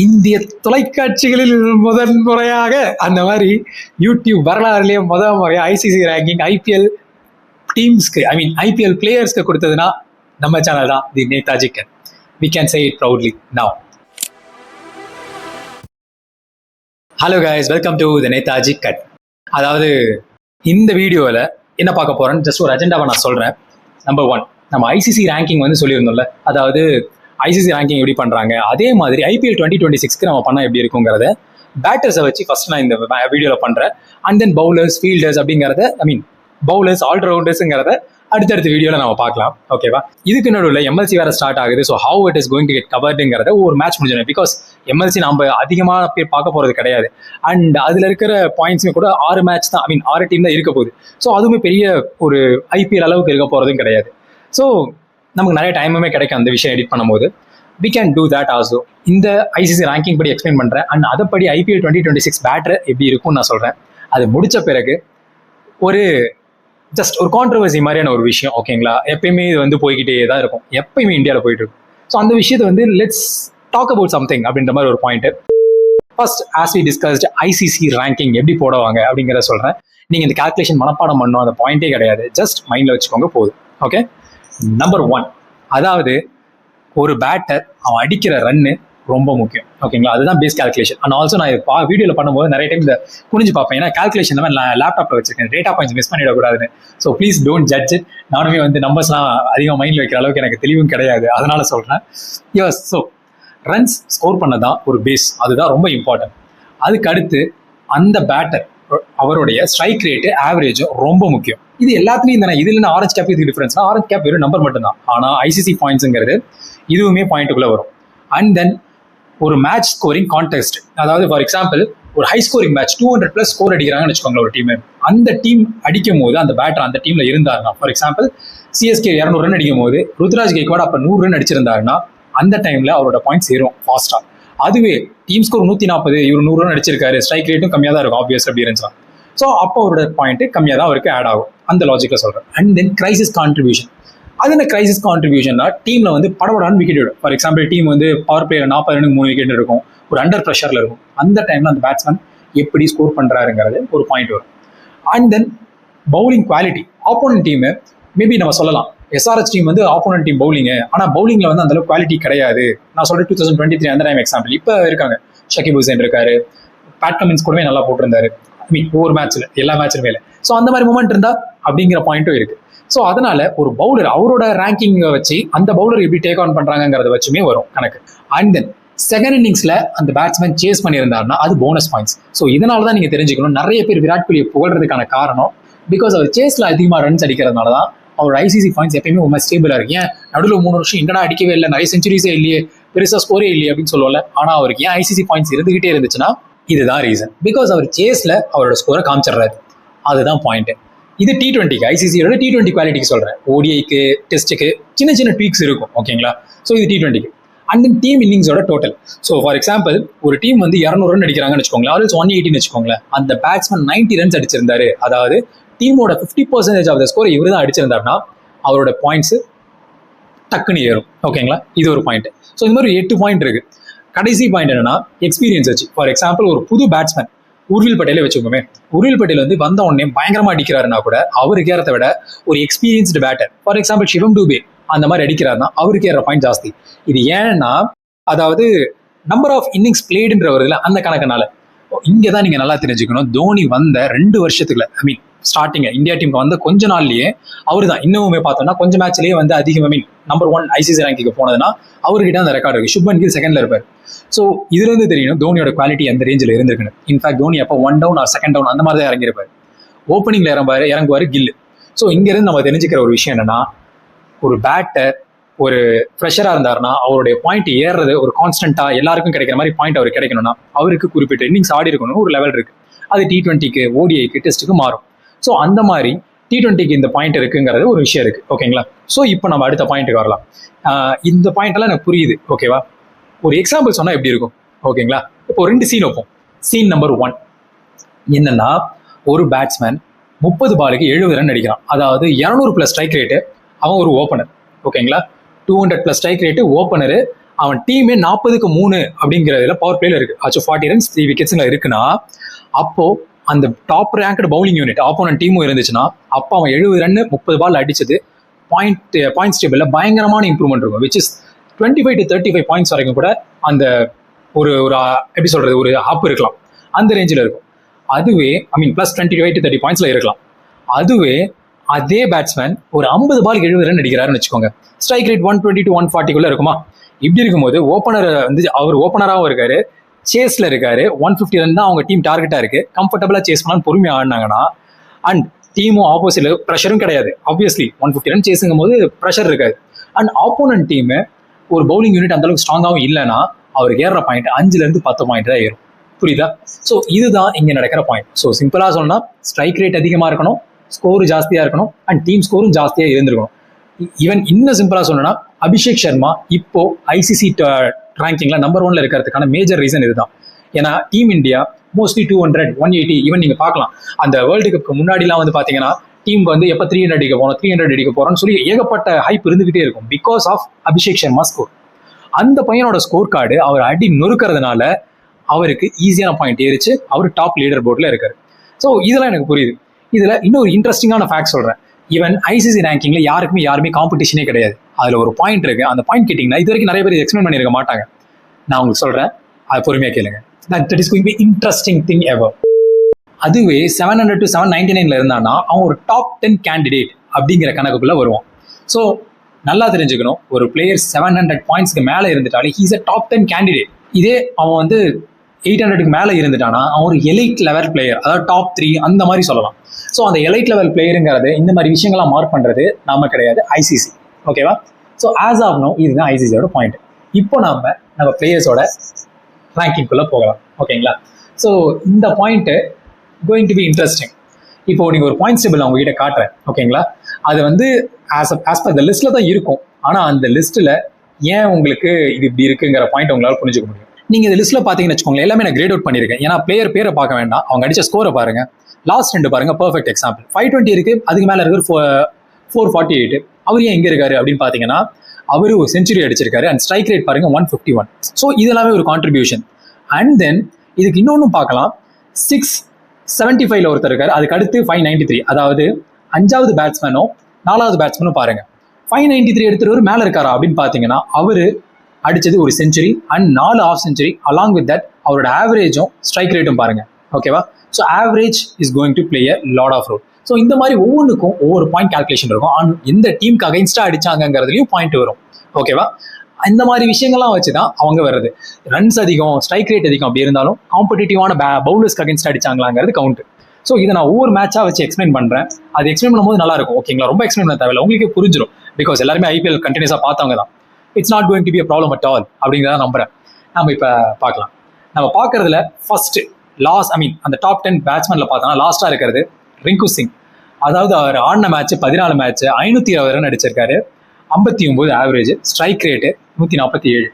இந்திய தொலைக்காட்சிகளில் முதன் முறையாக அந்த மாதிரி யூடியூப் வரலாறுலேயே முதல் முறையாக ஐசிசி ரேங்கிங் ஐபிஎல் டீம்ஸ்க்கு ஐபிஎல் பிளேயர்ஸ்க்கு கொடுத்ததுன்னா நம்ம சேனல் தான், the Netaji cut. We can say it proudly now. Hello guys, welcome to the Netaji cut. அதாவது இந்த வீடியோவில் என்ன பார்க்க போகிறேன்னு ஜஸ்ட் ஒரு அஜெண்டாவை நான் சொல்கிறேன். நம்பர் 1, நம்ம ஐசிசி ரேங்கிங் வந்து சொல்லியிருந்தோம்ல, அதாவது ஐசிசி ரேங்கிங் எப்படி பண்ணுறாங்க, அதே மாதிரி ஐபிஎல் 2026க்கு நம்ம பண்ணால் எப்படி இருக்குங்கிறத பேட்டர்ஸை வச்சு ஃபர்ஸ்ட் நான் இந்த வீடியோவில் பண்ணுறேன். அண்ட் தென் பவுலர்ஸ், ஃபீல்டர்ஸ் அப்படிங்கிறத பவுலர்ஸ், ஆல்ரவுண்டர்ஸுங்கிறத அடுத்தடுத்த வீடியோவில் நம்ம பார்க்கலாம். ஓகேவா? இதுக்கு நடுவில் எம்எல்சி வேறு ஸ்டார்ட் ஆகுது. So how it is going to get கவர்டுங்கிறத ஒரு மேட்ச் முடிஞ்சிடும். பிகாஸ் எம்எல்சி நம்ம அதிகமாக பேர் பார்க்க போகிறது கிடையாது. அண்ட் அதில் இருக்கிற பாயிண்ட்ஸுமே கூட 6 மேட்ச் தான், 6 டீம் தான் இருக்க போகுது. ஸோ அதுவுமே பெரிய ஒரு ஐபிஎல் அளவுக்கு இருக்க போகிறதும் கிடையாது. ஸோ நமக்கு நிறைய டைமுமே கிடைக்கும் அந்த விஷயம் எடிட் பண்ணும்போது. we can do that also. இந்த ஐசிசி ரேங்கிங் படி எக்ஸ்பிளைன் பண்ணுறேன். அண்ட் அதைப்படி ஐபிஎல் 2026 பேட்டர் எப்படி இருக்கும்னு நான் சொல்கிறேன். அது முடித்த பிறகு ஒரு ஜஸ்ட் ஒரு கான்ட்ரவர்சி மாதிரியான ஒரு விஷயம், ஓகேங்களா? எப்பயுமே இது வந்து போய்கிட்டே தான் இருக்கும், எப்பயுமே இந்தியாவில் போயிட்டு இருக்கும். ஸோ அந்த விஷயத்தை வந்து லெட்ஸ் டாக் அபவுட் சம்திங் அப்படின்ற மாதிரி ஒரு point. First, as we discussed, ICC ranking எப்படி போடுவாங்க அப்படிங்கிறத சொல்கிறேன். நீங்கள் இந்த கால்குலேஷன் மனப்பாடம் பண்ணணும், அந்த பாயிண்டே கிடையாது. ஜஸ்ட் மைண்டில் வச்சுக்கோங்க போதும். ஓகே, நம்பர் 1, அதாவது ஒரு பேட்டர் அவன் அடிக்கிற ரன்னு ரொம்ப முக்கியம், ஓகேங்களா? அதுதான் பேஸ் கால்குலேஷன். அண்ட் ஆல்சோ நான் வீடியோவில் பண்ணும்போது நிறைய டைம் இந்த குனிஞ்சு பார்ப்பேன், ஏன்னா கால்குலேஷன் நான் லேப்டாப்பில் வச்சிருக்கேன், டேட்டா பாயிண்ட்ஸ் மிஸ் பண்ணிடக்கூடாதுன்னு. So please don't judge it. நானுமே வந்து நம்பர்ஸ்லாம் அதிகமாக மைண்டில் வைக்கிற அளவுக்கு எனக்கு தெளிவும் கிடையாது, அதனால சொல்கிறேன். எஸ், ஸோ ரன்ஸ் ஸ்கோர் பண்ண தான் ஒரு பேஸ், அதுதான் ரொம்ப இம்பார்ட்டன்ட். அதுக்கு அடுத்து அந்த பேட்டர் அவருடைய ஸ்ட்ரைக் ரேட்டு, ஆவரேஜும் ரொம்ப முக்கியம். இது எல்லாத்துலேயும் தானே. இதில் நான் ஆரஞ்ச் கேப் இது டிஃபரன்ஸ்னா, ஆரஞ்ச் கேப் வெறும் நம்பர் மட்டும்தான். ஆனால் ஐசிசி பாயிண்ட்ஸுங்கிறது இதுவுமே பாயிண்ட்டுக்குள்ளே வரும். அண்ட் தென் ஒரு மேட்ச் ஸ்கோரிங் கான்டெஸ்ட், அதாவது ஃபார் எக்ஸாம்பிள் ஒரு ஹை ஸ்கோரிங் மேட்ச் 200+ ஸ்கோர் அடிக்கிறாங்கன்னு வச்சுக்கோங்களேன் ஒரு டீம். அந்த டீம் அடிக்கும் போது அந்த பேட்டர் அந்த டீமில் இருந்தாருன்னா, ஃபார் எக்ஸாம்பிள் சிஎஸ்கே 200 ரன் அடிக்கும் போது ருத்ராஜ் கெய்க்வாட் அப்போ 100 ரன் அடிச்சிருந்தாருன்னா அந்த டைமில் அவரோட பாயிண்ட்ஸ் ஏறும் ஃபாஸ்ட்டாக. அதுவே டீம் ஸ்கோர் 140, இவர் 100 ரன் அடிச்சிருக்காரு, ஸ்ட்ரைக் ரேட்டும் கம்மியாக தான் இருக்கும் ஆப்வியஸ் அப்படி இருந்துச்சுன்னா. ஸோ அப்போ அவரோட பாயிண்ட்டு கம்மியாக தான் அவருக்கு ஆட் ஆகும், அந்த லாஜிக்கில் சொல்கிறேன். And then crisis contribution. அது என்ன கிரைசிஸ் கான்ட்ரிபியூஷன்னா, டீமில் வந்து படப்படான்னு விக்கெட் விடும். ஃபார் எக்ஸாம்பிள் டீம் வந்து பவர் பிளேயில் 40 ரனுக்கு 3 விக்கெட் இருக்கும், ஒரு அண்டர் ப்ரெஷரில் இருக்கும். அந்த டைமில் அந்த பேட்ஸ்மேன் எப்படி ஸ்கோர் பண்ணுறாருங்கிறது ஒரு பாயிண்ட் வரும். And then bowling quality. Opponent team maybe நம்ம சொல்லலாம் எஸ்ஆர்எச் டீம் வந்து ஆப்போனன்ட் டீம் பவுலிங்கு, ஆனால் பவுலிங்கில் வந்து அந்தளவுக்கு குவாலிட்டி கிடையாது. நான் சொல்கிறேன் 2023 அந்த டைம் எக்ஸாம்பிள். இப்போ இருக்காங்க ஷகிப் ஹுசைன் இருக்காரு, பேட் கமின்ஸ் கூடவே நல்லா போட்டிருந்தாரு, ஒவ்வொரு மேட்ச்சில் எல்லா மேட்ச்லுமே. ஸோ அந்த மாதிரி மூமெண்ட் இருந்தால் அப்படிங்கிற பாயிண்ட்டும் இருக்குது. ஸோ அதனால ஒரு பவுலர் அவரோட ரேங்கிங்கை வச்சு அந்த பவுலர் எப்படி டேக் ஆன் பண்ணுறாங்கிறத வச்சுமே வரும் கணக்கு. அண்ட் தென் செகண்ட் இன்னிங்ஸில் அந்த பேட்ஸ்மேன் சேஸ் பண்ணியிருந்தாருன்னா அது போனஸ் பாயிண்ட்ஸ். ஸோ இதனால தான் நீங்கள் தெரிஞ்சுக்கணும், நிறைய பேர் விராட் கோலியை புகழ்றதுக்கான காரணம் பிகாஸ் அவர் சேஸில் அதிகமாக ரன்ஸ் அடிக்கிறதுனால தான் அவரோட ஐசிசி பாயிண்ட்ஸ் எப்பயுமே ரொம்ப ஸ்டேபிளாக இருக்கு. ஏன் நடுவில் 3 வருஷம் எங்கடா அடிக்கவே இல்லை, நிறைய செஞ்சுரிஸே இல்லையே, பெருசாக ஸ்கோரே இல்லையே அப்படின்னு சொல்லுவாங்க. ஆனால் அவருக்கு ஏன் ஐசிசி பாயிண்ட்ஸ் இருந்துகிட்டே இருந்துச்சுன்னா இதுதான் ரீசன். பிகாஸ் அவர் சேஸில் அவரோட ஸ்கோரை காமிச்சிடுறாரு, அதுதான் பாயிண்ட். இது T20க்கு, ஐசிசியோட T20 குவாலிட்டிக்கு சொல்கிறேன். ஓடிஐக்கு, டெஸ்ட்டுக்கு சின்ன சின்ன ட்வீக்ஸ் இருக்கும், ஓகேங்களா? ஸோ இது T20க்கு. அண்ட் தென் டீம் இன்னிங்ஸோட டோட்டல். ஸோ ஃபார் எக்ஸாம்பிள் ஒரு டீம் வந்து 200 ரன் அடிக்கிறாங்கன்னு வச்சுக்கோங்களேன், ஆல்ஸ் 180ன்னு வச்சுக்கோங்களேன். அந்த பேட்ஸ்மேன் 90 ரன்ஸ் அடிச்சிருந்தாரு, அதாவது டீமோட 50% ஆஃப் த ஸ்கோர் இவர் தான் அடிச்சிருந்தாருன்னா அவரோட பாயிண்ட்ஸு டக்குன்னு ஏறும், ஓகேங்களா? இது ஒரு பாயிண்ட். ஸோ இந்த மாதிரி 8 பாயிண்ட் இருக்குது. கடைசி பாயிண்ட் என்னன்னா எக்ஸ்பீரியன்ஸ் வச்சு. ஃபார் எக்ஸாம்பிள் ஒரு புது பேட்ஸ்மேன் உர்வில் பட்டேலை வச்சுக்கோமே, உர்வில் பட்டேல் வந்து வந்த உடனே பயங்கரமாக அடிக்கிறாருன்னா கூட அவருக்கு ஏறத்தை விட ஒரு எக்ஸ்பீரியன்ஸ்டு பேட்டர் ஃபார் எக்ஸாம்பிள் சிவம் டூபே அந்த மாதிரி அடிக்கிறாருன்னா அவருக்கு ஏற பாயிண்ட் ஜாஸ்தி. இது ஏன்னா அதாவது நம்பர் ஆஃப் இன்னிங்ஸ் பிளேடுன்ற வருதுல அந்த கணக்குனால. இங்கே தான் நீங்கள் நல்லா தெரிஞ்சுக்கணும், தோனி வந்த 2 வருஷத்துக்குள்ள ஸ்டார்டிங்க இந்தியா டீமுக்கு வந்த கொஞ்ச நாள்லயே அவர் தான் இன்னுமே பார்த்தோம்னா கொஞ்சம் மேட்ச்லேயே வந்து அதிகம் நம்பர் 1 ஐசிசி ரேங்கிக்கு போனதுன்னா அவர்கிட்ட அந்த ரெக்கார்டு இருக்கு. சுப்மன் கில் செகண்ட்ல இருப்பார். ஸோ இதுல இருந்து தெரியணும் தோனியோட குவாலிட்டி எந்த ரேஞ்சில் இருந்திருக்குன்னு. இன்ஃபேக்ட் தோனி அப்போ 1 டவுன் ஆர் 2nd டவுன் அந்த மாதிரி தான் இறங்கியிருப்பாரு, ஓப்பனிங்ல இறங்குவார் கில்லு. ஸோ இங்கிருந்து நம்ம தெரிஞ்சுக்கிற ஒரு விஷயம் என்னன்னா, ஒரு பேட்டர் ஒரு ஃப்ரெஷராக இருந்தாருன்னா அவருடைய பாயிண்ட் ஏறுறது ஒரு கான்ஸ்டன்ட்டாக எல்லாருக்கும் கிடைக்கிற மாதிரி பாயிண்ட் அவருக்கு கிடைக்கணும்னா அவருக்கு குறிப்பிட்ட இன்னிங்ஸ் ஆடி இருக்கணும், ஒரு லெவல் இருக்கு. அது T20க்கு, ஓடிஐக்கு, டெஸ்ட்டுக்கு மாறும். ஸோ அந்த மாதிரி T20க்கு இந்த பாயிண்ட் இருக்குங்கிறது ஒரு விஷயம் இருக்கு, ஓகேங்களா? ஸோ இப்போ நம்ம அடுத்த பாயிண்ட்டுக்கு வரலாம். இந்த பாயிண்ட் எல்லாம் எனக்கு புரியுது, ஓகேவா? ஒரு எக்ஸாம்பிள் சொன்னா எப்படி இருக்கும், ஓகேங்களா? இப்போ 2 சீன் வைப்போம். சீன் நம்பர் 1 என்னன்னா, ஒரு பேட்ஸ்மேன் 30 பாலுக்கு 70 ரன் அடிக்கிறான், அதாவது 200+ ஸ்ட்ரைக் ரேட்டு. அவன் ஒரு ஓப்பனர், ஓகேங்களா? 200+ ஸ்ட்ரைக் ரேட்டு ஓப்பனரு. அவன் டீமே 40-3 அப்படிங்கிறதுல பவர் பிளேல இருக்கு, ஆச்சு 40 ரன்ஸ் 3 விக்கெட்ஸ்ல இருக்குன்னா, அப்போ அந்த top ranked bowling unit opponent டீமும் இருந்துச்சுன்னா, அப்போ அவன் 70 ரன் 30 பால் அடிச்சது பாயிண்ட்ஸ் டேபிள்ல பயங்கரமான இம்ப்ரூவ்மெண்ட் இருக்கும். விச் இஸ் 25 to 35 பாயிண்ட்ஸ் வரைக்கும் கூட அந்த ஒரு எப்படி சொல்றது, ஒரு ஹாப் இருக்கலாம், அந்த ரேஞ்சில் இருக்கும். அதுவே ப்ளஸ் 25 to 30 பாயிண்ட்ஸ்ல இருக்கலாம். அதுவே அதே பேட்ஸ்மேன் ஒரு 50 பால் 70 ரன் அடிக்கிறாருன்னு வச்சுக்கோங்க, ஸ்ட்ரைக் ரேட் 120 to 140 இருக்குமா? இப்படி இருக்கும்போது ஓப்பனர் வந்து அவர் ஓப்பனராகவும் இருக்காரு, சேஸ்ல இருக்காரு, 150 ரன் தான் அவங்க டீம் டார்கெட்டா இருக்கு, கம்ஃபர்டபுளா சேஸ் பண்ணான்னு பொறுமையா ஆடினாங்கன்னா, அண்ட் டீமும் ஆப்போசிட்ல ப்ரெஷரும் கிடையாது. ஆப்வியஸ்லி 150 ரன் சேஸுங்கும் போது ப்ரெஷர் இருக்காது. அண்ட் ஆப்போனன்ட் டீம் ஒரு பவுலிங் யூனிட் அந்த அளவுக்கு ஸ்ட்ராங்காகவும் இல்லைன்னா அவருக்கு ஏற பாயிண்ட் 5-10 பாயிண்ட் தான் ஏறும். புரியுதா? ஸோ இதுதான் இங்கே நடக்கிற பாயிண்ட். ஸோ சிம்பிளாக சொல்லணும்னா ஸ்ட்ரைக் ரேட் அதிகமாக இருக்கணும், ஸ்கோரு ஜாஸ்தியாக இருக்கணும், அண்ட் டீம் ஸ்கோரும் ஜாஸ்தியாக இருந்திருக்கணும். ஈவன் இன்னும் சிம்பிளாக சொல்லணும்னா அபிஷேக் சர்மா இப்போ ஐசிசி ரேங்கிங்ல நம்பர் 1ல இருக்கிறதுக்கான மேஜர் ரீசன் இதுதான். ஏன்னா டீம் இந்தியா மோஸ்ட்லி 200, 180 ஈவன் நீங்கள் பார்க்கலாம். அந்த வேர்ல்டு கப்புக்கு முன்னாடிலாம் வந்து பார்த்தீங்கன்னா டீமுக்கு வந்து எப்போ 300 அடிக்க போகிறோம் 300 அடிக்க போகிறோம்னு சொல்லி ஏகப்பட்ட ஹைப் இருந்துகிட்டே இருக்கும். Because of Abhishek Sharma score. அந்த பையனோட ஸ்கோர் கார்டு அவர் அடி நொறுக்கிறதுனால அவருக்கு ஈஸியான பாயிண்ட் ஏறிச்சு, அவர் டாப் லீடர் போர்டில் இருக்காரு. ஸோ இதெல்லாம் எனக்கு புரியுது. இதில் இன்னொரு இன்ட்ரெஸ்டிங்கான ஃபேக்ட் சொல்கிறேன். ஈவன் ஐசிசி ரேங்கிங்ல யாருமே காம்படிஷனே கிடையாது. அதில் ஒரு பாயிண்ட் இருக்கு. அந்த பாயிண்ட் கேட்டிங்கன்னா இது வரைக்கும் நிறைய பேர் எக்ஸ்பிளைன் பண்ணியிருக்க மாட்டாங்க. நான் உங்களுக்கு சொல்கிறேன், அது பொறுமையாக கேளுங்க. That is going to be interesting thing எவர். அதுவே 700 to 799 இருந்தான்னா அவன் ஒரு டாப் 10 கேண்டிடேட் அப்படிங்கிற கணக்குக்குள்ள வருவான். ஸோ நல்லா தெரிஞ்சுக்கணும், ஒரு பிளேயர் 700 பாயிண்ட்ஸ்க்கு மேலே இருந்துட்டாலே ஹீஸ் அ டாப் 10 கேண்டிடேட். இதே அவன் வந்து 800க்கு மேலே இருந்துட்டானா அவன் ஒரு எலைட் லெவல் பிளேயர், அதாவது டாப் 3 அந்த மாதிரி சொல்லலாம். ஸோ அந்த எலைட் லெவல் பிளேயருங்கிறது இந்த மாதிரி விஷயங்கள்லாம் மார்க் பண்ணுறது நாம கிடையாது, ஐசிசி. ஓகேவா? ஸோ ஆஸ் ஆஃப் நோ இதுதான் ஐசிசியோட பாயிண்ட். இப்போ நம்ம பிளேயர்ஸோட ரேங்கிங்குள்ளே போகலாம். ஓகேங்களா? ஸோ இந்த point going to be interesting. இப்போ நீங்கள் ஒரு பாயிண்ட்ஸ் டேபிள் நான் உங்ககிட்ட காட்டுறேன். ஓகேங்களா? அது வந்து ஆஸ் பர் த லிஸ்ட்டில் தான் இருக்கும். ஆனால் அந்த லிஸ்ட்டில் ஏன் உங்களுக்கு இது இப்படி இருக்குங்கிற பாயிண்ட் உங்களால் புரிஞ்சுக்க முடியும். நீங்கள் இந்த லிஸ்ட்டில் பார்த்தீங்கன்னு வச்சுக்கோங்களேன், எல்லாமே நான் கிரேட் அவுட் பண்ணியிருக்கேன். ஏன்னா பிளேயர் பேரை பார்க்க வேண்டாம், அவங்க அடித்த ஸ்கோரை பாருங்க. லாஸ்ட் 2 பாருங்க, பர்ஃபெக்ட் எக்ஸாம்பிள். 520 இருக்கு, அதுக்கு மேலே இருக்கிற 448. அவர் ஏன் எங்கே இருக்காரு அப்படின்னு பார்த்தீங்கன்னா, அவர் ஒரு செஞ்சுரி அடிச்சிருக்காரு. அண்ட் ஸ்ட்ரைக் ரேட் பாருங்க 151. ஸோ இதெல்லாமே ஒரு கான்ட்ரிபியூஷன். அண்ட் தென் இதுக்கு இன்னொன்று பார்க்கலாம், 675 ஒருத்தர் இருக்காரு, அதுக்கு அடுத்து 593. அதாவது 5வது பேட்ஸ்மேனும் 4வது பேட்ஸ்மேனும் பாருங்க, 593 எடுத்துட்டு மேலே இருக்காரா அப்படின்னு பார்த்தீங்கன்னா, அவரு அடிச்சது ஒரு century and 4 of century. Along with that அவரோட ஆவரேஜும் ஸ்ட்ரைக் ரேட்டும் பாருங்க. ஓகேவா? So average is going to play a lot of role. So இந்த மாதிரி ஒவ்வொன்றுக்கும் ஒவ்வொரு பாயிண்ட் கால்குலேஷன் இருக்கும். அண்ட் எந்த டீமுக்கு அகைன்ஸ்டா அடிச்சாங்கிறதுலையும் பாயிண்ட் வரும். ஓகேவா? இந்த மாதிரி விஷயங்கள்லாம் வச்சு தான் அவங்க வர்றது. ரன்ஸ் அதிகம், ஸ்ட்ரைக் ரேட் அதிகம் அப்படி இருந்தாலும் காம்படிட்டிவான பவுலர்ஸ்க்கு அகைன்ஸ்ட் அடிச்சாங்களாங்கிறது கவுண்ட். ஸோ இதை நான் ஒவ்வொரு மேட்சாக வச்சு எக்ஸ்பிளைன் பண்ணுறேன். அது எக்ஸ்பிளைன் பண்ணும்போது நல்லா இருக்கும். ஓகேங்களா? ரொம்ப எக்ஸ்பிளைன் பண்ண தேவையில்லை, உங்களுக்கே புரிஞ்சிடும். பிகாஸ் எல்லாருமே ஐபிஎல் கண்டினியூஸாக பார்த்தவங்க தான். It's not going to be a problem at all அப்படிங்கிறத நம்புறேன். நம்ம இப்போ பார்க்கலாம். நம்ம பார்க்கறதுல ஃபர்ஸ்ட் அந்த டாப் 10 பேட்ஸ்மேன்ல பார்த்தோம்னா லாஸ்ட்டாக இருக்கிறது ரிங்கு சிங். அதாவது அவர் ஆடின மேட்ச் 14 மேட்ச் 520 ரன் அடிச்சிருக்காரு, 59 ஆவரேஜ், ஸ்ட்ரைக் ரேட்டு 147.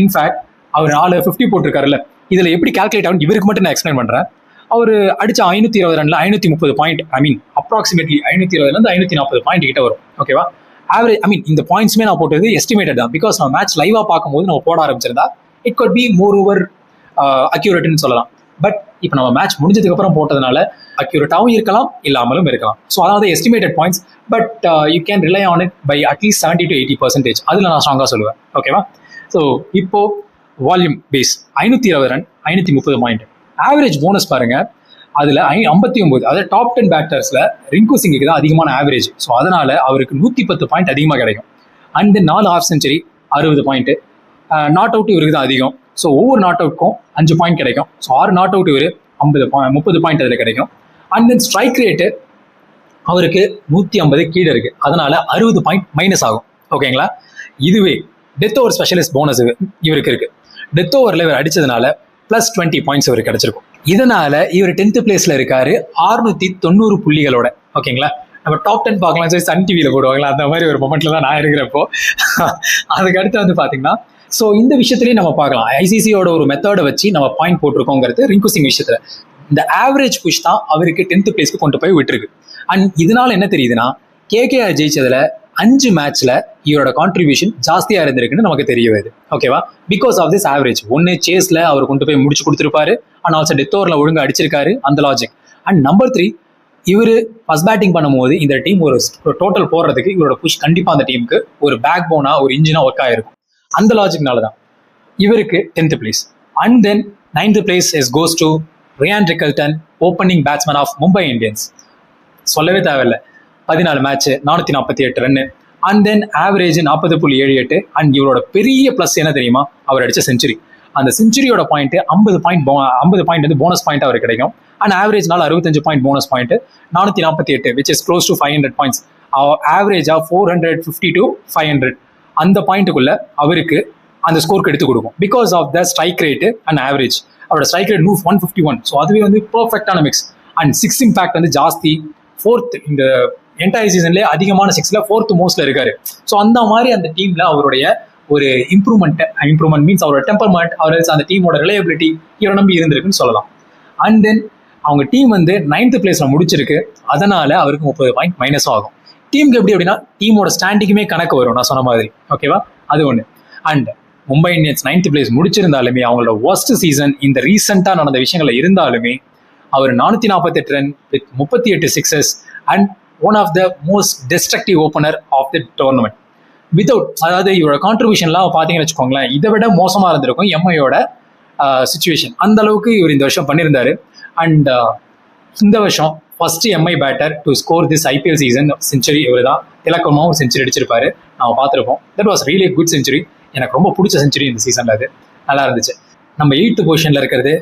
இன்ஃபேக்ட் அவர் 450 போட்டிருக்காருல்ல, இதில் எப்படி கால்குலேட் ஆகும் இவருக்கு மட்டும் நான் எக்ஸ்பிளைன் பண்ணுறேன். அவர் அடிச்ச 520 ரன்ல 530 பாயிண்ட், அப்ராக்சிமேட்லி 520 540 பாயிண்ட் கிட்ட வரும். ஓகேவா? ஆவரேஜ் இந்த பாயிண்ட்ஸுமே நான் போட்டது எஸ்டிமேட்டட் தான். பிகாஸ் நம்ம மேட்ச் லைவாக பார்க்கும்போது நம்ம போட ஆரம்பிச்சிருந்தா it could be more over அக்யூரேட்னு சொல்லலாம். பட் இப்போ நம்ம மேட்ச் முடிஞ்சதுக்கு அப்புறம் போட்டதுனால அக்யூரேட்டாகவும் இருக்கலாம், இல்லாமலும் இருக்கலாம். ஸோ அதாவது estimated points, but you can rely on it by at least 70 to 80%. அதில் நான் ஸ்ட்ராங்காக சொல்லுவேன். ஓகேவா? ஸோ இப்போ volume base 520 run 530 point. Average bonus பாருங்க, அதில் 59. அதாவது டாப் 10 பேட்டர்ஸில் ரிங்கு சிங்குக்கு தான் அதிகமான ஆவரேஜ். ஸோ அதனால அவருக்கு 110 பாயிண்ட் அதிகமாக கிடைக்கும். And then 4 of century 60 point. Not out இவருக்கு தான் அதிகம். ஸோ ஒவ்வொரு நாட் அவுட்க்கும் 5 பாயிண்ட் கிடைக்கும். ஸோ 6 நாட் அவுட் இவர் 30 பாயிண்ட் அதில் கிடைக்கும். அண்ட் தென் ஸ்ட்ரைக் ரேட்டு அவருக்கு 150 கீழே இருக்கு, அதனால 60 பாயிண்ட் மைனஸ் ஆகும். ஓகேங்களா? இதுவே டெத் ஓவர் ஸ்பெஷலிஸ்ட் போனஸ் இவருக்கு இருக்கு. டெத் ஓவரில் இவர் அடிச்சதுனால +20 பாயிண்ட்ஸ் இவருக்கு கிடைச்சிருக்கும். இதனால இவர் 10th பிளேஸ்ல இருக்காரு 690 புள்ளிகளோட. ஓகேங்களா? நம்ம டாப் 10 பார்க்கலாம், சரி சன் டிவியில் போடுவாங்களா, அந்த மாதிரி ஒரு மொமெண்ட்ல தான் நான் இருக்கிறப்போ. அதுக்கு அடுத்து வந்து பார்த்தீங்கன்னா, ஸோ இந்த விஷயத்துலையும் நம்ம பார்க்கலாம், ஐசிசியோட ஒரு மெத்தடை வச்சு நம்ம பாயிண்ட் போட்டிருக்கோங்கிறது ரிங்கு சிங் விஷயத்துல. இந்த ஆவரேஜ் புஷ் தான் அவருக்கு 10th பிளேஸ்க்கு கொண்டு போய் விட்டுருக்கு. அண்ட் இதனால என்ன தெரியுதுன்னா, கேகேஆர் ஜெயிச்சதுல 5 மேட்ச்ல இவரோட கான்ட்ரிபியூஷன் ஜாஸ்தியா இருந்திருக்குன்னு நமக்கு தெரிய வருது. ஓகேவா? Because of this average. ஒன்னு சேஸ்ல அவர் கொண்டு போய் முடிச்சு கொடுத்துருப்பாரு, அண்ட் ஆல்சோ டெத் ஓவர்ல ஒழுங்கு அடிச்சிருக்காரு, அந்த லாஜிக். அண்ட் நம்பர் 3, இவர் ஃபர்ஸ்ட் பேட்டிங் பண்ணும்போது இந்த டீம் ஒரு டோட்டல் போடுறதுக்கு இவரோட புஷ் கண்டிப்பா அந்த டீமுக்கு ஒரு பேக் போனா ஒரு இன்ஜினா ஒர்க் ஆயிருக்கும். அந்த லாஜிக்னால தான் இவருக்கு 10th place. And then 9th place is goes to Ryan Rickelton, opening batsman of Mumbai Indians. சொல்லவே தேவையில்லை. 14 match 448 run, and then average 40.78. அண்ட் இவரோட பெரிய பிளஸ் என்ன தெரியுமா? அவர் அடிச்ச செஞ்சுரி. அந்த செஞ்சுரியோட பாயிண்ட் 50 பாயிண்ட் வந்து போனஸ் பாயிண்ட் அவருக்கு கிடைக்கும். அண்ட் ஆவரேஜ்னால 65 point bonus point, 448 which is close to 500 points. ஆவரேஜா 450 to 500 அந்த பாயிண்ட்டுக்குள்ள அவருக்கு அந்த ஸ்கோருக்கு எடுத்து கொடுக்கும். Because of the strike rate and average. அவரோட ஸ்ட்ரைக் ரேட் 151. ஸோ அதுவே வந்து பர்ஃபெக்டான மிக்ஸ். அண்ட் 6 இம்பாக்ட் வந்து ஜாஸ்தி. 4th இந்த என்டையர் சீசன்லேயே அதிகமான 6ல 4th மோஸ்ட்ல இருக்காரு. ஸோ அந்த மாதிரி அந்த டீம்ல அவருடைய ஒரு இம்ப்ரூவ்மெண்ட் மீன்ஸ் அவரோட டெம்பர்மெண்ட், அவர் அந்த டீமோட ரிலையபிலிட்டி இவரை நம்பி இருந்திருக்குன்னு சொல்லலாம். அண்ட் தென் அவங்க டீம் வந்து 9th பிளேஸ்ல முடிச்சிருக்கு. அதனால அவருக்கு 30 பாயிண்ட் மைனஸும் ஆகும். டீமுக்கு எப்படி அப்படின்னா டீமோட ஸ்டாண்டிங்குமே கணக்கு வரும், நான் சொன்ன மாதிரி. ஓகேவா? அது ஒன்று. And Mumbai Indians 9th place முடிச்சிருந்தாலுமே அவங்களோட ஒர்ஸ்ட் சீசன் இந்த ரீசெண்டாக நடந்த விஷயங்கள்ல இருந்தாலுமே அவர் 448 run with 38 sixes and one of the most destructive opener of the tournament. Without, அதாவது இவரோட கான்ட்ரிபியூஷன்லாம் பார்த்தீங்கன்னு வச்சுக்கோங்களேன், இதை விட மோசமாக இருந்திருக்கும் எம்ஐயோட சுச்சுவேஷன். அந்த அளவுக்கு இவர் இந்த வருஷம் பண்ணியிருந்தாரு. அண்ட் இந்த வருஷம் first MI batter to score this IPL season century இவர் தான். திலக்கமாவும் செஞ்சுரி அடிச்சிருப்பாரு, நம்ம பார்த்துருப்போம். That was really good century. எனக்கு ரொம்ப பிடிச்ச செஞ்சுரி இந்த சீசன்ல. அது நல்லா இருந்துச்சு. நம்ம 8th பொசிஷன்ல இருக்கிறது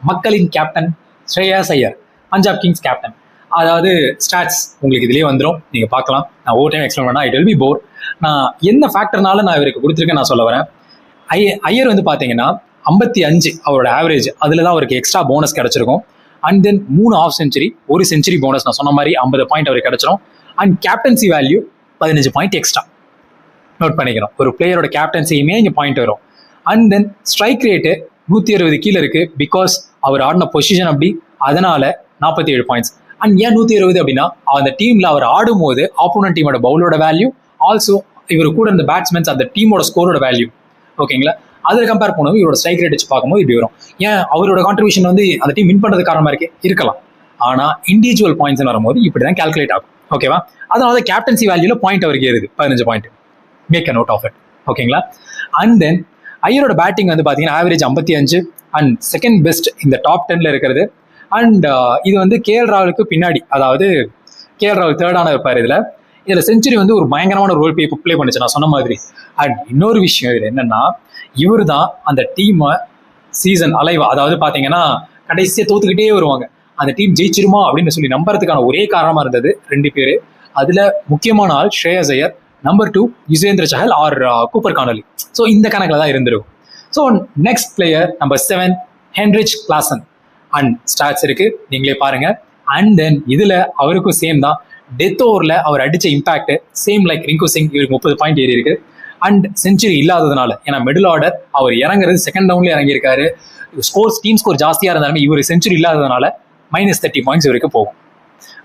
மக்களின் captain Shreyas Iyer, Punjab Kings captain. அதாவது ஸ்டாட்ஸ் உங்களுக்கு இதுலேயே வந்துடும், நீங்கள் பார்க்கலாம். நான் ஒவ்வொரு டைம் எக்ஸ்பிளைன் பண்ணால் இட் வில் பி போர். நான் என்ன ஃபேக்டர்னால நான் இவருக்கு கொடுத்துருக்கேன் நான் சொல்ல வரேன். ஐயர் வந்து பார்த்தீங்கன்னா 55 அவரோட ஆவரேஜ், அதில் தான் அவருக்கு எக்ஸ்ட்ரா போனஸ் கிடச்சிருக்கும். அண்ட் தென் 3 ஹாஃப் செஞ்சுரி, ஒரு செஞ்சுரி போனஸ். நான் சொன்ன மாதிரி 50 பாயிண்ட் அவருக்கு கிடச்சிரும். And captaincy value 15 point extra note பண்ணிக்கிறோம். ஒரு பிளேயரோட கேப்டன்சியுமே இங்கே பாயிண்ட் வரும். அண்ட் தென் ஸ்ட்ரைக் ரேட்டு 160 கீழே இருக்கு. பிகாஸ் அவர் ஆடின பொசிஷன் அப்படி, அதனால 47 பாயிண்ட்ஸ். அண்ட் ஏன் 120 அப்படின்னா அந்த டீம்ல அவர் ஆடும் போது ஆப்போனன்ட் டீமோட பவுலோட வேல்யூ, ஆல்சோ இவர் கூட இருந்த பேட்ஸ்மேன்ஸ் அந்த டீமோட ஸ்கோரோட வேல்யூ. ஓகேங்களா? அதில் கம்பேர் பண்ணும்போது இவரோட ஸ்ட்ரைக் ரேட் வச்சு பார்க்கும்போது இப்படி வரும். ஏன் அவரோட கான்ட்ரிபியூஷன் வந்து அந்த டீம் வின் பண்ணுறது காரணமாக இருக்கலாம். ஆனால் இண்டிவிஜுவல் பாயிண்ட்ஸ் வரும்போது இப்படி தான் கால்குலேட் ஆகும். ஓகேவா? அதனால கேப்டன்சி வேல்யூல பாயிண்ட் அவருக்கு ஏறுது 15 point. Make a note of it. ஓகேங்களா? அண்ட் தென் ஐயரோட பேட்டிங் வந்து பார்த்தீங்கன்னா ஆவரேஜ் 55 அண்ட் செகண்ட் பெஸ்ட் இந்த டாப் 10ல இருக்கிறது. அண்ட் இது வந்து கேஎல் ராகுலுக்கு பின்னாடி, அதாவது கேஎல் ராகுல் தேர்டான இருப்பார். இதில் செஞ்சுரி வந்து ஒரு பயங்கரமான ரோல் ப்ளே பண்ணுச்சு, நான் சொன்ன மாதிரி. அண்ட் இன்னொரு விஷயம் இதில் என்னன்னா, இவர் தான் அந்த டீமை சீசன் அலைவா, அதாவது பார்த்தீங்கன்னா கடைசியாக தோத்துக்கிட்டே வருவாங்க, அந்த டீம் ஜெயிச்சிருமா அப்படின்னு சொல்லி நம்புறதுக்கான ஒரே காரணமாக இருந்தது 2 பேர். அதில் முக்கியமான ஆள் Shreyas Iyer, number 2 Yuzvendra Chahal or Cooper Connolly. So இந்த கணக்கில் தான் இருந்திருக்கும். So next player number 7 Heinrich Klaasen. And stats இருக்கு, நீங்களே பாருங்க. அண்ட் தென் இதுல அவருக்கும் சேம் தான். டெத் ஓவர்ல அவர் அடிச்ச impact same like Rinku Singh, இவருக்கு 30 பாயிண்ட் ஏறி இருக்கு. அண்ட் செஞ்சுரி இல்லாததுனால, ஏன்னா மிடில் ஆர்டர் அவர் இறங்குறது செகண்ட் ரவுண்ட்ல இறங்கியிருக்காரு. டீம் ஸ்கோர் ஜாஸ்தியா இருந்தாலுமே இவர் செஞ்சுரி இல்லாததுனால -30 பாயிண்ட்ஸ் இவருக்கு போகும்.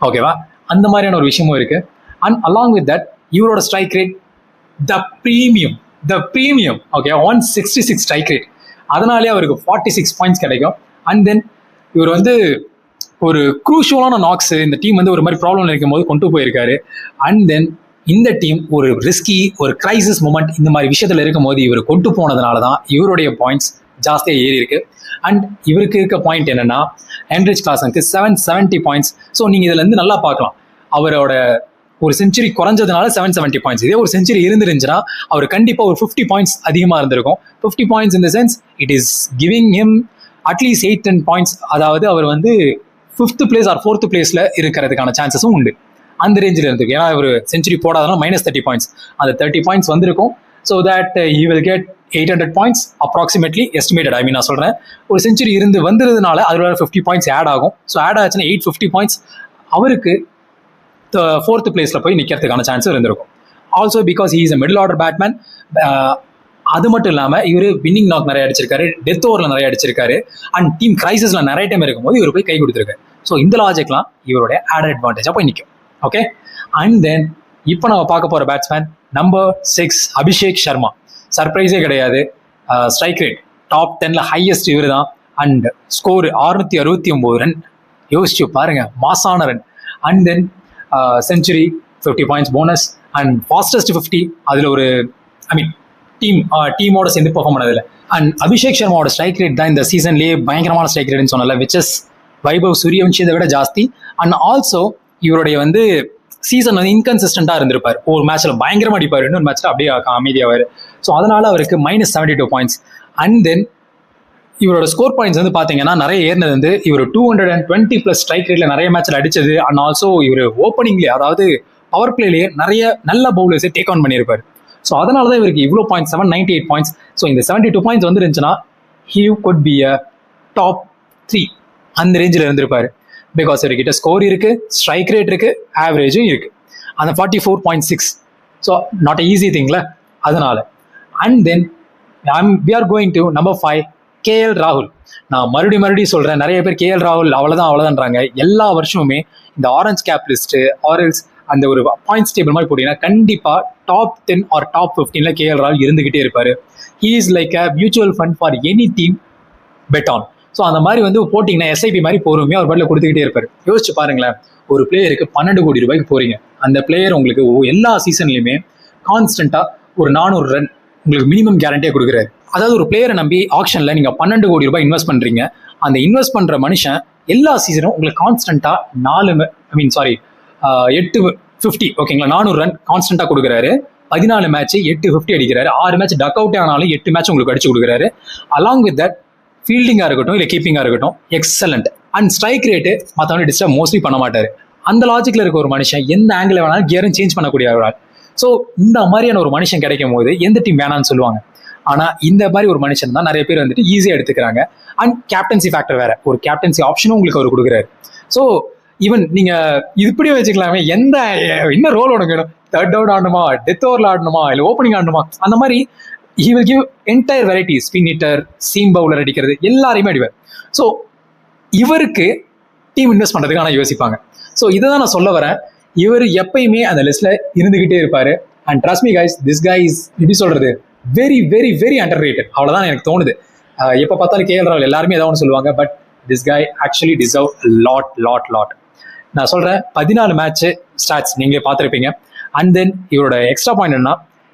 ஓகேவா? அந்த மாதிரியான ஒரு விஷயமும் இருக்கு. அண்ட் அலாங் வித் தட் இவரோட ஸ்ட்ரைக் ரேட் த ப்ரீமியம் ஓகே 166 ஸ்ட்ரைக் ரேட், அதனாலே அவருக்கு 46 பாயிண்ட்ஸ் கிடைக்கும். அண்ட் தென் இவர் வந்து ஒரு குரூஷியலான நாக்ஸ் இந்த டீம் வந்து ஒரு மாதிரி ப்ராப்ளம் இருக்கும் போது கொண்டு போயிருக்காரு. அண்ட் தென் இந்த டீம் ஒரு ரிஸ்கி, ஒரு கிரைசிஸ் மூமெண்ட் இந்த மாதிரி விஷயத்துல இருக்கும் போது இவர் கொண்டு போனதுனால தான் இவருடைய பாயிண்ட்ஸ் ஜாஸ்தியாக ஏறி இருக்கு. அண்ட் இவருக்கு இருக்க பாயிண்ட் என்னன்னா, ஹென்ரிச் கிளாசனுக்கு 770 பாயிண்ட்ஸ். ஸோ நீங்க இதுல இருந்து நல்லா பார்க்கலாம், அவரோட ஒரு செஞ்சுரி குறைஞ்சதுனால 770 பாயிண்ட்ஸ். இதே ஒரு செஞ்சுரி இருந்துருந்துச்சுன்னா அவர் கண்டிப்பாக ஒரு 50 பாயிண்ட்ஸ் அதிகமாக இருந்திருக்கும். 50 points in the sense it is giving him at least 8-10 points. அதாவது அவர் வந்து 5th பிளேஸ் ஆர் 4th பிளேஸ்ல இருக்கிறதுக்கான சான்சஸும் உண்டு. அந்த ரேஞ்சில் இருந்திருக்கு. ஏன்னா ஒரு செஞ்சுரி போடாதனால -30 பாயிண்ட்ஸ், அந்த 30 பாயிண்ட்ஸ் வந்திருக்கும். So that he will get 800 points approximately estimated. நான் சொல்றேன், ஒரு செஞ்சுரி வந்ததுனால அதில் 50 பாயிண்ட்ஸ் ஆட் ஆகும். ஸோ ஆட் ஆச்சுன்னா 850 பாயிண்ட்ஸ் அவருக்கு 4th பிளேஸ்ல போய் நிற்கிறதுக்கான சான்ஸ் இருந்திருக்கும். Also because he is a middle order Batman. அது மட்டும் இல்லாமல் இவர் வின்னிங் நாக் நிறைய அடிச்சிருக்காரு, டெத் ஓவரில் நிறைய அடிச்சிருக்காரு, அண்ட் டீம் கிரைசிஸ்ல நிறைய டைம் இருக்கும்போது இவர் போய் கை கொடுத்துருக்காரு. ஸோ இந்த லாஜிக்லாம் இவருடைய ஆட் அட்வான்டேஜாக போய் நிற்கும். ஓகே? அண்ட் தென் இப்போ நம்ம பார்க்க போகிற பேட்ஸ்மேன் நம்பர் 6 அபிஷேக் சர்மா. சர்ப்ரைஸே கிடையாது. ஸ்ட்ரைக் ரேட் டாப் 10ல ஹையஸ்ட் இவர் தான். And score 669 run. யோசிச்சு பாருங்க, மாசான run. And then century, 50 points bonus and fastest 50. அதில் ஒரு டீமோட சேர்ந்து பெர்ஃபார்ம் பண்ணதில்ல. அண்ட் அபிஷேக் சர்மாவோட ஸ்ட்ரைக் ரேட் தான் இந்த சீசன்லேயே பயங்கரமான ஸ்ட்ரைக் ரேட்னு சொன்னல, விச் இஸ் வைபவ் சூரியவன்ஷியை விட ஜாஸ்தி. அண்ட் ஆல்சோ இவருடைய வந்து சீசன் வந்து இன்கன்சிஸ்டண்டாக இருந்திருப்பார். ஒரு மேட்ச்சில் பயங்கரமாக அடிப்பார், இன்னொரு மேட்ச்சில் அப்படியே அமைதியாவார். ஸோ அதனால் அவருக்கு -72 பாயிண்ட்ஸ். அண்ட் தென் இவரோட ஸ்கோர் பாயிண்ட்ஸ் வந்து பார்த்தீங்கன்னா நிறைய ஏறினது வந்து இவர் 220+ ஸ்ட்ரைக் ரேட்டில் நிறைய மேட்ச்சில் அடித்தது. அண்ட் ஆல்சோ இவர் ஓப்பனிங்லேயே, அதாவது பவர் பிளேலேயே நிறைய நல்ல பவுலர்ஸை டேக் ஆன் பண்ணியிருப்பார். ஸோ அதனால தான் இவருக்கு இவ்வளோ பாயிண்ட்ஸ், 798 பாயிண்ட்ஸ். ஸோ இந்த 72 பாயிண்ட்ஸ் வந்து இருந்துச்சுன்னா he could be a top 3 அந்த ரேஞ்சில் இருந்திருப்பார். பிகாஸ் இவர்கிட்ட ஸ்கோர் இருக்கு, ஸ்ட்ரைக் ரேட் இருக்கு, ஆவரேஜும் இருக்கு. அந்த 44.6. ஸோ நாட் அ ஈஸி திங்ல, அதனால. And then we are going to number 5, KL ராகுல். நான் மறுபடியும் சொல்றேன், நிறைய பேர் KL ராகுல் அவ்வளோதான்றாங்க. எல்லா வருஷமுமே இந்த ஆரஞ்ச் கேப் லிஸ்ட் ஆரல்ஸ் அந்த ஒரு பாயிண்ட்ஸ் டேபிள் மாதிரி போட்டீங்கன்னா கண்டிப்பா டாப் 10 ஆர் டாப் 15ல KL ராகுல் இருந்துகிட்டே இருப்பாரு. He is like a mutual fund for any team bet on. So அந்த மாதிரி வந்து போட்டிங்கன்னா SIP மாதிரி பொறுமையாக ஒரு பாட்டில் கொடுத்துக்கிட்டே இருப்பார். யோசிச்சு பாருங்களேன், ஒரு பிளேயருக்கு 12 கோடி ரூபாய்க்கு போறீங்க. அந்த பிளேயர் உங்களுக்கு எல்லா சீசன்லையுமே கான்ஸ்டன்ட்டாக ஒரு 400 ரன் உங்களுக்கு மினிமம் கேரண்டியாக கொடுக்குறாரு. அதாவது ஒரு பிளேயரை நம்பி ஆக்ஷனில் நீங்கள் 12 கோடி ரூபாய் இன்வெஸ்ட் பண்ணுறீங்க. அந்த இன்வெஸ்ட் பண்ணுற மனுஷன் எல்லா சீசனும் உங்களுக்கு கான்ஸ்டன்ட்டாக 850, ஓகேங்களா, 400 ரன் கான்ஸ்டன்ட்டாக கொடுக்குறாரு. 14 மேட்ச் 850 அடிக்கிறாரு. 6 மேட்ச் டக் அவுட் ஆனாலும் 8 மேட்ச் உங்களுக்கு அடிச்சு கொடுக்குறாரு. அலாங் வித் தட் ஃபீல்டிங்காக இருக்கட்டும் இல்லை கீப்பிங்காக இருக்கட்டும் எக்ஸலண்ட். அண்ட் ஸ்ட்ரைக் ரேட்டு மற்றவங்க டிஸ்டர்ப் மோஸ்ட்லி பண்ண மாட்டார். அந்த லாஜிக்கில் இருக்க ஒரு மனுஷன் எந்த ஆங்கிள் வேணாலும் கியரும் சேஞ்ச் பண்ணக்கூடிய ஒரு ஆள். ஸோ இந்த மாதிரியான ஒரு மனுஷன் கிடைக்கும் போது எந்த டீம் வேணான்னு சொல்லுவாங்க. ஆனால் இந்த மாதிரி ஒரு மனுஷன் தான் நிறைய பேர் வந்துட்டு ஈஸியாக எடுத்துக்கிறாங்க. அண்ட் கேப்டன்சி ஃபேக்டர் வேற, ஒரு கேப்டன்சி ஆப்ஷனும் உங்களுக்கு அவர் கொடுக்குறாரு. ஸோ ஈவன் நீங்கள் இப்படியே வச்சுக்கலாமே, என்ன ரோல் உனக்கு வேணும், தேர்ட் டவுன் ஆடணுமா, டெத் ஓவரில் ஆடணுமா, இல்லை ஓப்பனிங் ஆடணுமா, அந்த மாதிரி he will give entire varieties, spin hitter, seam bowler அடிக்கிறது எல்லாரையுமே அடிவார். ஸோ இவருக்கு டீம் இன்வெஸ்ட் பண்ணுறதுக்கு ஆனால் யோசிப்பாங்க. ஸோ இதை தான் நான் சொல்ல வரேன். இவர் எப்பயுமே அந்த லிஸ்ட்ல இருந்துகிட்டே இருப்பாரு. And trust me guys, this guy is எப்படி சொல்றது, very very very under rated. அவ்வளோதான் எனக்கு தோணுது. எப்போ பார்த்தாலும் KL ராகுல் எல்லாருமே ஏதாவது ஒன்று சொல்லுவாங்க, but this guy actually deserve lot. நான் சொல்றேன், 14 மேட்ச் ஸ்டாட்ஸ் நீங்களே பார்த்துருப்பீங்க. அண்ட் தென் இவரோட எக்ஸ்ட்ரா பாயிண்ட் என்ன,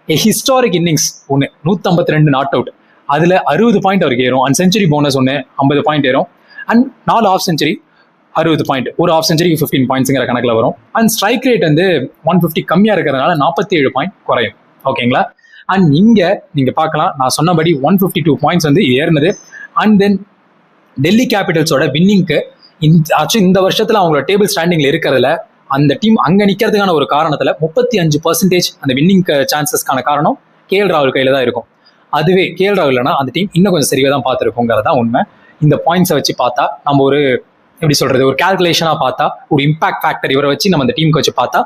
ஹிஸ்டாரிக் இன்னிங்ஸ் ஒன்று 152 நாட் அவுட், அதில் 60 பாயிண்ட் அவருக்கு ஏறும். அண்ட் செஞ்சுரி போனஸ் ஒன்று 50 பாயிண்ட் ஏறும். அண்ட் 4 ஆஃப் செஞ்சுரி 60 பாயிண்ட், ஒரு ஆஃப் செஞ்சுரி 15 பாயிண்ட்ஸுங்கிற கணக்கில் வரும். அண்ட் ஸ்ட்ரைக் ரேட் வந்து 150 கம்மியாக இருக்கிறதுனால 47 பாயிண்ட் குறையும். ஓகேங்களா. அண்ட் இங்கே நீங்கள் பார்க்கலாம், நான் சொன்னபடி 152 பாயிண்ட்ஸ் வந்து ஏறினது. அண்ட் தென் டெல்லி கேபிட்டல்ஸோட வின்னிங்க்கு இந்த வருஷத்தில் அவங்களோட டேபிள் ஸ்டாண்டிங்கில் இருக்கிறதுல அந்த டீம் அங்கே நிற்கிறதுக்கான ஒரு காரணத்தில் 35% அந்த வின்னிங் சான்சஸ்க்கான காரணம் KL ராகுல் கையில் தான் இருக்கும். அதுவே KL ராகுல்னா அந்த டீம் இன்னும் கொஞ்சம் சரியாக தான் பார்த்துருக்கோங்கிறது தான் உண்மை. இந்த பாயிண்ட்ஸை வச்சு பார்த்தா நம்ம ஒரு எப்படி சொல்கிறது, ஒரு கேல்குலேஷனாக பார்த்தா, ஒரு இம்பாக்ட் ஃபேக்டர் இவரை வச்சு நம்ம அந்த டீமுக்கு வச்சு பார்த்தா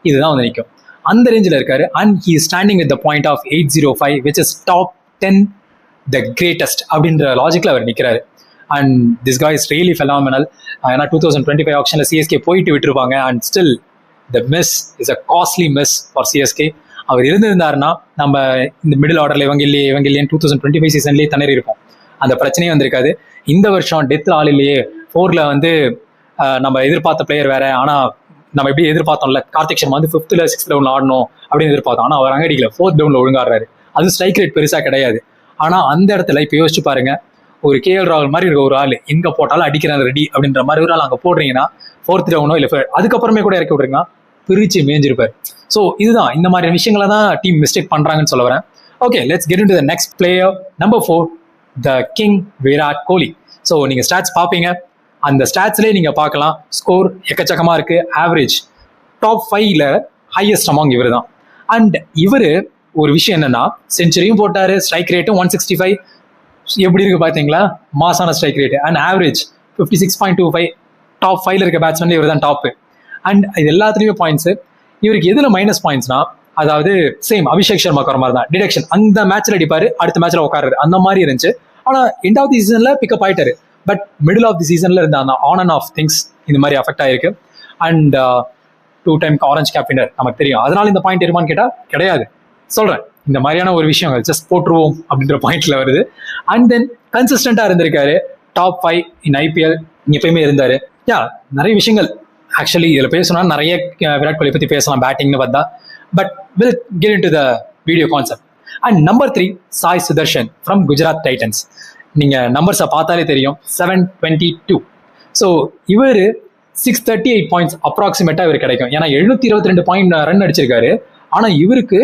இதுதான் வந்து நிற்கும். அந்த ரேஞ்சில் இருக்காரு. And he is standing with the point of 805 which is top 10 the greatest அப்படின்ற லாஜிக்கில் அவர் நிற்கிறாரு. And this guy is really phenomenal. ஏன்னா 2025 ஆக்ஷனில் CSK போயிட்டு விட்டுருப்பாங்க. And still the miss is a costly miss for CSK. அவர் இருந்திருந்தாருன்னா நம்ம இந்த மிடில் ஆர்டரில் இவங்க இல்லையே 2025 சீசன்லேயே திணறி இருப்போம். அந்த பிரச்சனையே வந்திருக்காது. இந்த வருஷம் டெத்தில் ஆள் இல்லையே, 4ல் வந்து நம்ம எதிர்பார்த்த பிளேயர் வேற. ஆனால் நம்ம எப்படி எதிர்பார்த்தோம்ல, கார்த்திக் சர்மா வந்து 5th 6th டவுனில் ஆடணும் அப்படின்னு எதிர்பார்த்தோம். ஆனால் அவர் அங்கே அடிக்கல, 4th டவுனில் ஒழுங்காடுறாரு. அது ஸ்ட்ரைக் ரேட் பெருசாக கிடையாது. ஆனால் அந்த இடத்துல இப்போ யோசிச்சு பாருங்க, ஒரு KL ராகுல் மாதிரி இருக்க ஒரு ஆள் எங்கே போட்டாலும் அடிக்கிறாங்க ரெடி அப்படின்ற மாதிரி ஒரு ஆள் அங்கே போடுறீங்கன்னா 4th டவுனோ இல்லை அதுக்கப்புறமே கூட இறக்கி விட்றீங்கன்னா பிரிச்சு மேஞ்சிருப்பார். ஸோ இதுதான் இந்த மாதிரி விஷயங்களை தான் டீம் மிஸ்டேக் பண்ணுறாங்கன்னு சொல்ல வரேன். Okay, let's get into the next player, number 4, the king Virat Kohli. So நீங்கள் ஸ்டாட்ஸ் பார்ப்பீங்க, அந்த ஸ்டாட்ஸ்லேயே நீங்கள் பார்க்கலாம் ஸ்கோர் எக்கச்சக்கமாக இருக்குது. ஆவரேஜ் டாப் 5ல ஹையஸ்ட் அமாங் இவர் தான். அண்ட் இவர் ஒரு விஷயம் என்னன்னா, செஞ்சுரியும் போட்டார், ஸ்ட்ரைக் ரேட்டும் 165 எப்படி இருக்கு பார்த்தீங்களா, மாசான strike rate. And average 56.25, top 5ல இருக்க பேட்ஸ்மேன் இவர் தான் டாப்பு. அண்ட் இது எல்லாத்துலேயுமே பாயிண்ட்ஸு. இவருக்கு எதில் மைனஸ் பாயிண்ட்ஸ்னா, அதாவது சேம் அபிஷேக் சர்மா வர மாதிரி தான், டிடக்ஷன். அந்த மேட்ச்ல அடிப்பாரு, அடுத்த மேட்ச்ல உட்காருது, அந்த மாதிரி இருந்துச்சு. ஆனால் எண்ட் ஆஃப் தி சீசன்ல பிக்கப் ஆயிட்டாரு. பட் மிடில் ஆஃப் தி சீசன்ல இருந்த அந்த ஆன் அண்ட் ஆஃப் திங்ஸ் இந்த மாதிரி அஃபெக்ட் ஆயிருக்கு. And 2 time orange gap winner நமக்கு தெரியும். அதனால இந்த பாயிண்ட் இருமான்னு கேட்டால் கிடையாது. சொல்கிறேன், இந்த மாதிரியான ஒரு விஷயங்கள் ஜஸ்ட் போட்டுருவோம் அப்படின்ற பாயிண்ட்ல வருது. அண்ட் தென் கன்சிஸ்டண்டாக இருந்திருக்காரு, டாப் 5 இன் ஐபிஎல் எப்பயுமே இருந்தார். நிறைய விஷயங்கள் ஆக்சுவலி இதில் பேசணும்னா நிறைய விராட் கோலி பற்றி பேசலாம் பேட்டிங்னு பார்த்தா. But will get into the video concept. And number 3 Sai Sudharsan from Gujarat Titans. நீங்கள் நம்பர்ஸை பார்த்தாலே தெரியும், 722. ஸோ இவர் 638 பாயிண்ட்ஸ் அப்ராக்சிமேட்டாக இவர் கிடைக்கும். ஏன்னா 722 பாயிண்ட் ரன் அடிச்சிருக்காரு. ஆனால் இவருக்கு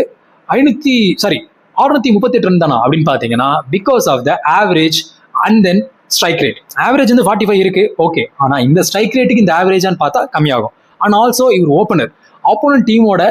638 ரன் தானா அப்படின்னு பார்த்தீங்கன்னா, because of the average and then strike rate. Average வந்து 45 இருக்கு, ஓகே. ஆனால் இந்த ஸ்ட்ரைக் ரேட்டுக்கு இந்த ஆவரேஜான்னு பார்த்தா கம்மியாகும். அண்ட் ஆல்சோ இவர் ஓப்பனர், ஆப்போனன்ட் டீமோட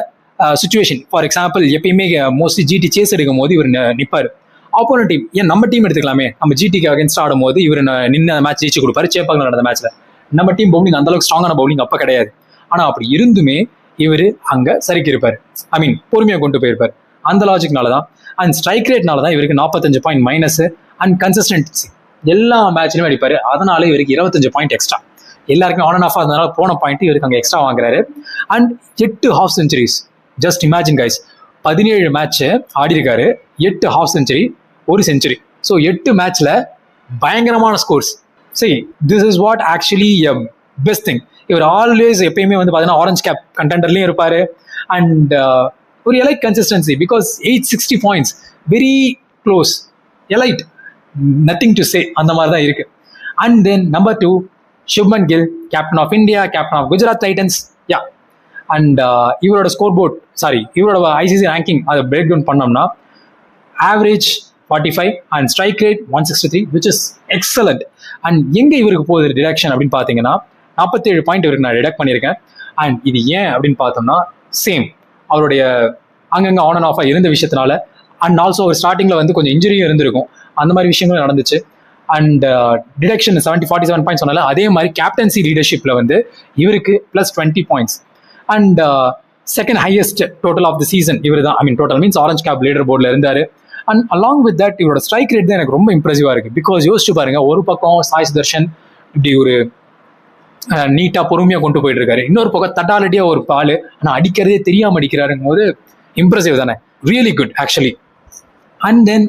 சுச்சுவேஷன். ஃபார் எக்ஸாம்பிள், எப்பயுமே மோஸ்ட்லி ஜிடி சேஸ் எடுக்கும் போது இவர் நிற்பார். ஆப்போனன்ட் டீம், ஏன் நம்ம டீம் எடுத்துக்கலாமே, நம்ம ஜிடிக்கு அகேன்ஸ்ட் ஆடும் போது இவர் நின்று மேட்ச் ஜெயிச்சு கொடுப்பாரு. சேப்பாங்க நடந்த மேட்ச்ல நம்ம டீம் பவுலிங் அந்த அளவுக்கு ஸ்ட்ராங்கான பவுலிங் அப்போ கிடையாது. ஆனால் அப்படி இருந்துமே இவர் அங்கே சரிக்கி இருப்பார், ஐ மீன் பொறுமையாக கொண்டு போயிருப்பார். அந்த லாஜிக்னால தான் அண்ட் ஸ்ட்ரைக் ரேட்னால தான் இவருக்கு 45 பாயிண்ட் மைனஸ். அண்ட் கன்சிஸ்டன்சி எல்லா மேட்ச்லையும் அடிப்பார். அதனால இவருக்கு 25 பாயிண்ட் எக்ஸ்ட்ரா. எல்லாருக்குமே ஆன் அண்ட் ஆஃப் அதனால போன பாயிண்ட் இவருக்கு அங்கே எக்ஸ்ட்ரா வாங்குறாரு. And 8 half centuries. Just imagine guys, 17 match ஆடி இருக்காரு, 8 ஹாஃப் செஞ்சுரி, 1 செஞ்சுரி. ஸோ 8 மேட்ச்ல பயங்கரமான ஸ்கோர்ஸ். சரி, this is what actually best thing. இவர் ஆல்வேஸ் எப்பயுமே வந்து பார்த்தீங்கன்னா ஆரஞ்ச் கேப் கண்டெண்டர்லையும் இருப்பார். அண்ட் ஒரு elite consistency, because 860 points, very close, elite, nothing to say, அந்த மாதிரி தான் இருக்கு. And then number 2 Shubman Gill, captain of India, captain of Gujarat Titans. And இவரோட ஸ்கோர் போர்ட், இவரோட ஐசிசி ரேங்கிங் அதை பிரேக் டவுன் பண்ணோம்னா, average 45 and strike rate 163, which is excellent. And எங்கே இவருக்கு போகுது டிடக்ஷன் அப்படின்னு பார்த்தீங்கன்னா, 47 பாயிண்ட் இவருக்கு நான் டிடக்ட் பண்ணியிருக்கேன். அண்ட் இது ஏன் அப்படின்னு பார்த்தோம்னா, சேம் அவருடைய அங்கங்கே ஆன் அண்ட் ஆஃபாக இருந்த விஷயத்தினால. அண்ட் ஆல்சோ ஒரு ஸ்டார்டிங்கில் வந்து கொஞ்சம் இன்ஜுரியும் இருந்திருக்கும், அந்த மாதிரி விஷயங்களும் நடந்துச்சு. அண்ட் டிடக்ஷன் 47 பாயிண்ட்ஸ் சொன்னால, அதே மாதிரி கேப்டன்சி லீடர்ஷிப்பில் வந்து இவருக்கு plus 20 points. And second highest total of the season இவர் தான், I mean total means orange cap leader போர்டில் இருந்தார். அண்ட் அலாங் வித் தட் இவரோட ஸ்ட்ரைக் ரேட் தான் எனக்கு ரொம்ப இம்ப்ரெசிவாக இருக்குது. பிகாஸ் யோசிச்சு பாருங்க, ஒரு பக்கம் சாய் சுதர்ஷன் இப்படி ஒரு நீட்டாக பொறுமையாக கொண்டு போயிட்டு இருக்காரு, இன்னொரு பக்கம் தட்டாலட்டியாக ஒரு பால், ஆனால் அடிக்கிறதே தெரியாமல் அடிக்கிறாருங்கும் போது இம்ப்ரெசிவ் தானே, really good actually. And then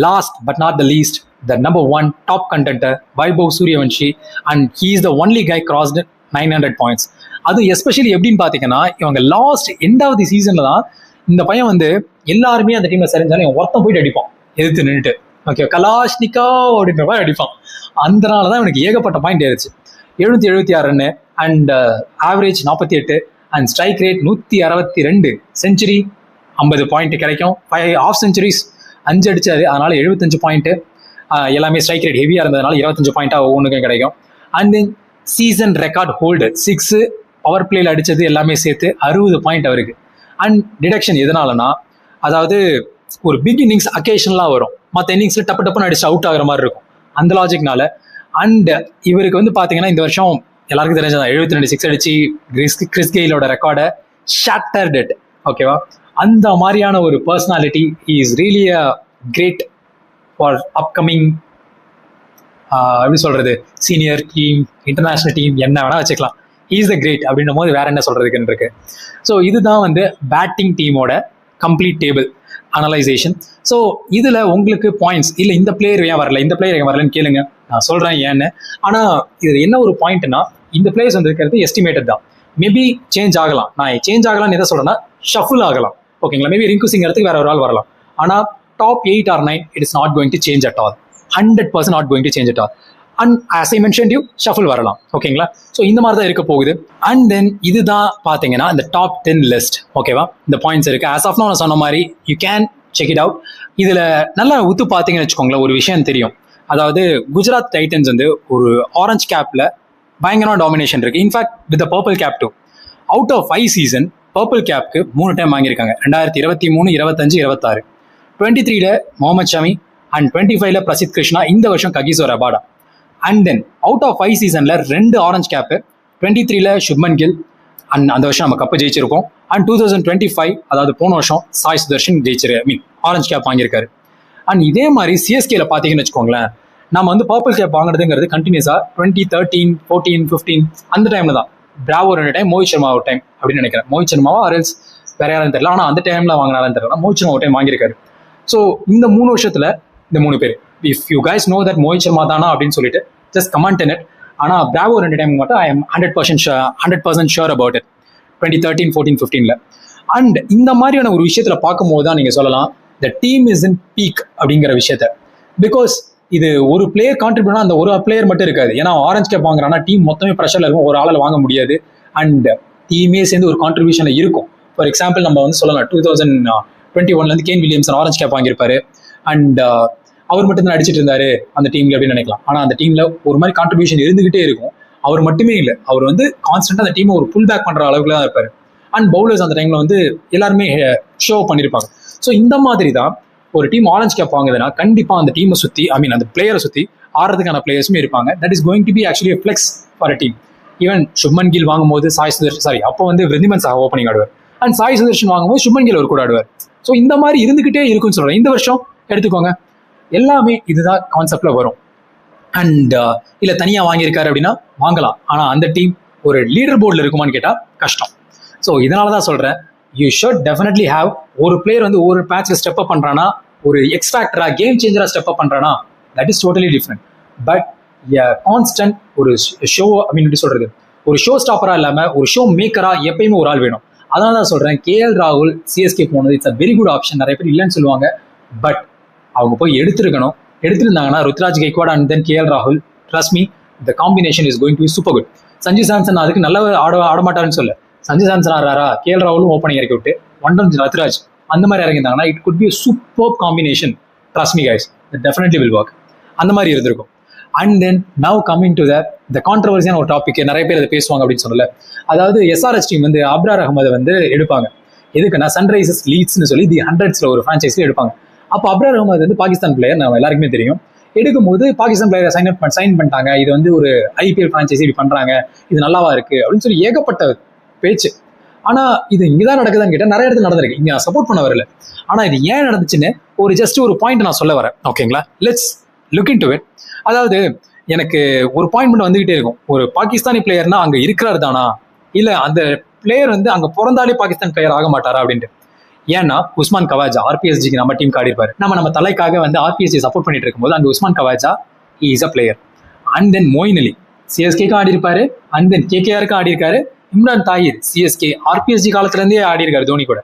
last but not the least, the number 1 top contender Vaibhav Suryavanshi, and he is the only guy crossed 900 points. அது எஸ்பெஷலி எப்படின்னு பார்த்தீங்கன்னா, இவங்க லாஸ்ட் எண்ட் ஆஃப் தி சீசன்ல தான் இந்த பையன் வந்து எல்லாருமே அந்த டீம்ல சரிஞ்சாலும் ஒருத்தன் போயிட்டு அடிப்பான் எதிர்த்து நின்றுட்டு, ஓகே, கலாஷ்னிகா அப்படின்ற மாதிரி அடிப்பான். அதனால தான் இவனுக்கு ஏகப்பட்ட பாயிண்ட் ஏறிச்சு. 776 run and average 48 and strike rate 162, century 50 point கிடைக்கும். 5 ஹாஃப் செஞ்சுரிஸ் 5 அடிச்சாரு, அதனால 75 பாயிண்ட். எல்லாமே ஸ்ட்ரைக் ரேட் ஹெவியாக இருந்ததுனால 25 பாயிண்டாக ஒவ்வொன்றுக்கும் கிடைக்கும். And then season record holder 6 power பிளேயில் அடித்தது எல்லாமே சேர்த்து 60 பாயிண்ட் அவருக்கு. அண்ட் டிடக்ஷன் எதனாலனா, அதாவது ஒரு பிக் இன்னிங்ஸ் அக்கேஷனலாக வரும், மற்ற இன்னிங்ஸில் டப்புன்னு அடிச்சு அவுட் ஆகிற மாதிரி இருக்கும், அந்த லாஜிக்னால. அண்ட் இவருக்கு வந்து பார்த்தீங்கன்னா இந்த வருஷம் எல்லாருக்கும் தெரிஞ்சதான் 72 6 அடிச்சு கிறிஸ் கெயிலோட ரெக்கார்டை ஷேட்டர்ட் இட், ஓகேவா. அந்த மாதிரியான ஒரு personality, he is really a great for upcoming, எப்படி சொல்கிறது, சீனியர் டீம், இன்டர்நேஷ்னல் டீம், என்ன வேணால் வச்சுக்கலாம். இஸ் த கிரேட் அப்படின்னும் போது வேற என்ன சொல்கிறதுக்குன்னு இருக்கு. ஸோ இதுதான் வந்து பேட்டிங் டீமோட கம்ப்ளீட் டேபிள் அனலைசேஷன். ஸோ இதில் உங்களுக்கு பாயிண்ட்ஸ் இல்லை, இந்த பிளேயர் ஏன் வரல, இந்த பிளேயர் ஏன் வரலன்னு கேளுங்க, நான் சொல்கிறேன் ஏன்னு. ஆனால் இதில் என்ன ஒரு பாயிண்ட்னா, இந்த பிளேயர்ஸ் வந்து இருக்கிறது எஸ்டிமேட்டட் தான், மேபி சேஞ்ச் ஆகலாம். நான் சேஞ்ச் ஆகலாம்னு எதை சொல்கிறேன்னா, ஷஃபிள் ஆகலாம், ஓகேங்களா. மேபி ரிங்கு சிங் இடத்துக்கு வேற ஒரு ஆள் வரலாம். ஆனால் top 8 or 9, it is not going to change at all. 100% not going to change at all. And as I mentioned you, shuffle வரலாம், ஓகேங்களா. ஸோ இந்த மாதிரி தான் இருக்க போகுது. அண்ட் தென் இதுதான் பார்த்தீங்கன்னா இந்த டாப் 10 லிஸ்ட், ஓகேவா. இந்த பாயிண்ட்ஸ் இருக்கு. ஆஸ் ஆஃப் நான் சொன்ன மாதிரி you can check it out. இதில் நல்லா உத்து பார்த்தீங்கன்னு வச்சுக்கோங்களேன், ஒரு விஷயம் தெரியும். அதாவது குஜராத் டைட்டன்ஸ் வந்து ஒரு ஆரஞ்ச் கேப்ல பயங்கரமாக டாமினேஷன் இருக்கு. In fact with purple cap too. Out of 5 season purple கேப்க்கு 3 டைம் வாங்கியிருக்காங்க, 2023, 25, 26. 23ல முகமது ஷமி அண்ட் 25ல பிரசித் கிருஷ்ணா, இந்த வருஷம் Kagiso Rabada. And then out of 5 சீசன்ல 2 ஆரஞ்ச் கேப்பு, 23ல சுப்மன் கில், அண்ட் அந்த வருஷம் நம்ம கப்பு ஜெயிச்சிருக்கோம். அண்ட் 2025, அதாவது போன வருஷம் சாய் சுதர்ஷன் ஆரஞ்ச் கேப் வாங்கியிருக்காரு. அண்ட் இதே மாதிரி சிஎஸ்கேல பார்த்தீங்கன்னு வச்சுக்கோங்களேன், நம்ம வந்து பர்பிள் கேப் வாங்குறதுங்கிறது கண்டினியூஸாக 2013, 14, 15 அந்த டைம்ல தான் பிராவோ 2 டைம், மோஹித் சர்மா ஒரு டைம் அப்படின்னு நினைக்கிறேன். மோஹித் சர்மாவா அரல்ஸ் வேற யாரும் தெரியல. ஆனால் அந்த டைம்ல வாங்கினாலும் தெரியல. மோஹித் சர்மா ஒரு டைம் வாங்கியிருக்காரு. ஸோ இந்த 3 வருஷத்துல இந்த 3 பேர், if you guys know that Mohit Sharma தானா அப்படின்னு சொல்லிட்டு ஜஸ்ட் கமெண்ட் இன் இட். ஆனால் பிராவோ 2 டைம் மட்டும் I am 100% sure about it. 2013, 14, 15ல. அண்ட் இந்த மாதிரியான ஒரு விஷயத்துல பார்க்கும்போது தான் நீங்க சொல்லலாம் the team is in peak அப்படிங்கிற விஷயத்த. பிகாஸ் இது ஒரு பிளேயர் கான்ட்ரிபியூட், அந்த ஒரு பிளேயர் மட்டும் இருக்காது. ஏன்னா ஆரஞ்ச் கேப் வாங்குறான்னா டீம் மொத்தமே ப்ரெஷர்ல இருக்கும், ஒரு ஆளால் வாங்க முடியாது. அண்ட் டீமே சேர்ந்து ஒரு கான்ட்ரிபியூஷன்ல இருக்கும். ஃபார் எக்ஸாம்பிள் நம்ம வந்து சொல்லலாம் 2021 கேன் வில்லியம்சன் ஆரஞ்ச் கேப் வாங்கியிருப்பாரு. அண்ட் அவர் மட்டும் தான் அடிச்சிட்டு இருந்தாரு அந்த டீம்ல அப்படின்னு நினைக்கலாம். ஆனால் அந்த டீம்ல ஒரு மாதிரி கான்ட்ரிபியூஷன் இருந்துகிட்டே இருக்கும். அவர் மட்டுமே இல்லை, அவர் வந்து கான்ஸ்டன்டா அந்த டீமை ஒரு புல் பேக் பண்ற அளவுக்கு தான் இருப்பாரு. அண்ட் பவுலர்ஸ் அந்த டைம்ல வந்து எல்லாருமே ஷோ பண்ணியிருப்பாங்க. ஸோ இந்த மாதிரி தான் ஒரு டீம் ஆரஞ்ச் கேப் வாங்குதுன்னா கண்டிப்பா அந்த டீமை சுத்தி, ஐ மீன் அந்த பிளேயரை சுத்தி ஆடுறதுக்கான பிளேயர்ஸுமே இருப்பாங்க. That is going to be actually flex for a team. Even Shubman Gill வாங்கும்போது சாய் சுதர்ஷன், அப்போ வந்து விருந்திமன் சாஹா ஓப்பனிங் ஆடுவார். அண்ட் சாய் சுதர்ஷன் வாங்கும்போது சுப்மன் கில் அவர் கூட ஆடுவார். ஸோ இந்த மாதிரி இருந்துகிட்டே இருக்குன்னு சொல்றேன். இந்த வருஷம் எடுத்துக்கோங்க, எல்லாமே இதுதான் கான்செப்ட்ல வரும். அண்ட் இல்ல தனியா வாங்கியிருக்காரு அப்படின்னா வாங்கலாம். ஆனா அந்த டீம் ஒரு லீடர் போர்டில் இருக்குமான்னு கேட்டா கஷ்டம். ஸோ இதனாலதான் சொல்றேன், யூ ஷுட் டெஃபினெட்லி ஹேவ் ஒரு பிளேயர் வந்து ஒரு மேட்ச்ல ஸ்டெப் அப் பண்றானா, ஒரு எக்ஸ்பேக்டரா கேம் சேஞ்சரா ஸ்டெப் அப் பண்றானா, that is totally different. But constant ஒரு ஷோ, ஐ மீன் எப்படி சொல்றது, ஒரு ஷோ ஸ்டாப்பரா இல்லாம ஒரு ஷோ மேக்கரா எப்பயுமே ஒரு ஆள் வேணும். அதனால தான் சொல்றேன், KL ராகுல் சிஎஸ்கே போனது it's a very good option. நிறைய பேர் இல்லைன்னு சொல்லுவாங்க, பட் அவங்க போய் எடுத்திருக்கணும். எடுத்திருந்தாங்கன்னா Ruturaj Gaikwad and then KL ராகுல், trust me, the combination is going to be super good. Sanju Samson அதுக்கு நல்ல ஆடமாட்டாருன்னு சொல்ல, சஞ்சு சாம்சன் ஆடுறாரா, KL ராகுலும் ஓப்பனிங் இறக்கி விட்டு ஒன் ருத்ராஜ் அந்த மாதிரி இறங்கியிருந்தாங்கன்னா it could be super combination. Trust me guys, it definitely will work. அந்த மாதிரி இருந்திருக்கும். And then now coming to the கான்ட்ரவர்சியான ஒரு டாபிக், நிறைய பேர் அதை பேசுவாங்க அப்படின்னு சொல்லல. அதாவது SRH டீம் வந்து அப்ரார் அகமதை வந்து எடுப்பாங்க. எதுக்குன்னா சன்ரைசர்ஸ் லீட்ஸ்னு சொல்லி தி 100s ஒரு ஃப்ரான்ச்சைஸ்ல எடுப்பாங்க. அப்போ அப்ரார் அகமது வந்து பாகிஸ்தான் பிளேயர், நம்ம எல்லாருக்குமே தெரியும். எடுக்கும்போது பாகிஸ்தான் பிளேயரை சைன் பண்ணிட்டாங்க. இது வந்து ஒரு IPL ஃப்ரான்ச்சைஸி இப்படி பண்றாங்க, இது நல்லாவா இருக்கு அப்படின்னு சொல்லி ஏகப்பட்ட பேச்சு. ஆனா இது இங்கதான் நடக்குதுன்னு கேட்டா நிறைய இடத்துல நடந்திருக்கு. இங்க நான் சப்போர்ட் பண்ண வரல. ஆனா இது ஏன் நடந்துச்சுன்னு ஒரு ஜஸ்ட் ஒரு பாயிண்ட் நான் சொல்ல வரேன். ஓகேங்களா, லெட்ஸ் லுக் இன்டு இட். அதாவது எனக்கு ஒரு பாயிண்ட் மட்டும் வந்துகிட்டே இருக்கும், ஒரு பாகிஸ்தானி பிளேயர்னா அங்க இருக்கிறாரு தானா, இல்ல அந்த பிளேயர் வந்து அங்க பிறந்தாலே பாகிஸ்தான் பிளேயர் ஆக மாட்டாரா அப்படின்ட்டு. ஏன்னா உஸ்மான் கவாஜா RPSGக்கு நம்ம டீம் ஆடிப்பாரு. நம்ம தலைக்காக வந்து RPSG சப்போர்ட் பண்ணிட்டு இருக்கும்போது அங்க Usman Khawaja is a player. And then Moeen Ali CSKக்கு ஆடி இருப்பாரு. அண்ட் தென் KKRக்கு ஆடி இருக்காரு. இம்ரான் தாஹிர் CSK RPSG காலத்துல இருந்தே ஆடி இருக்காரு தோனி கூட.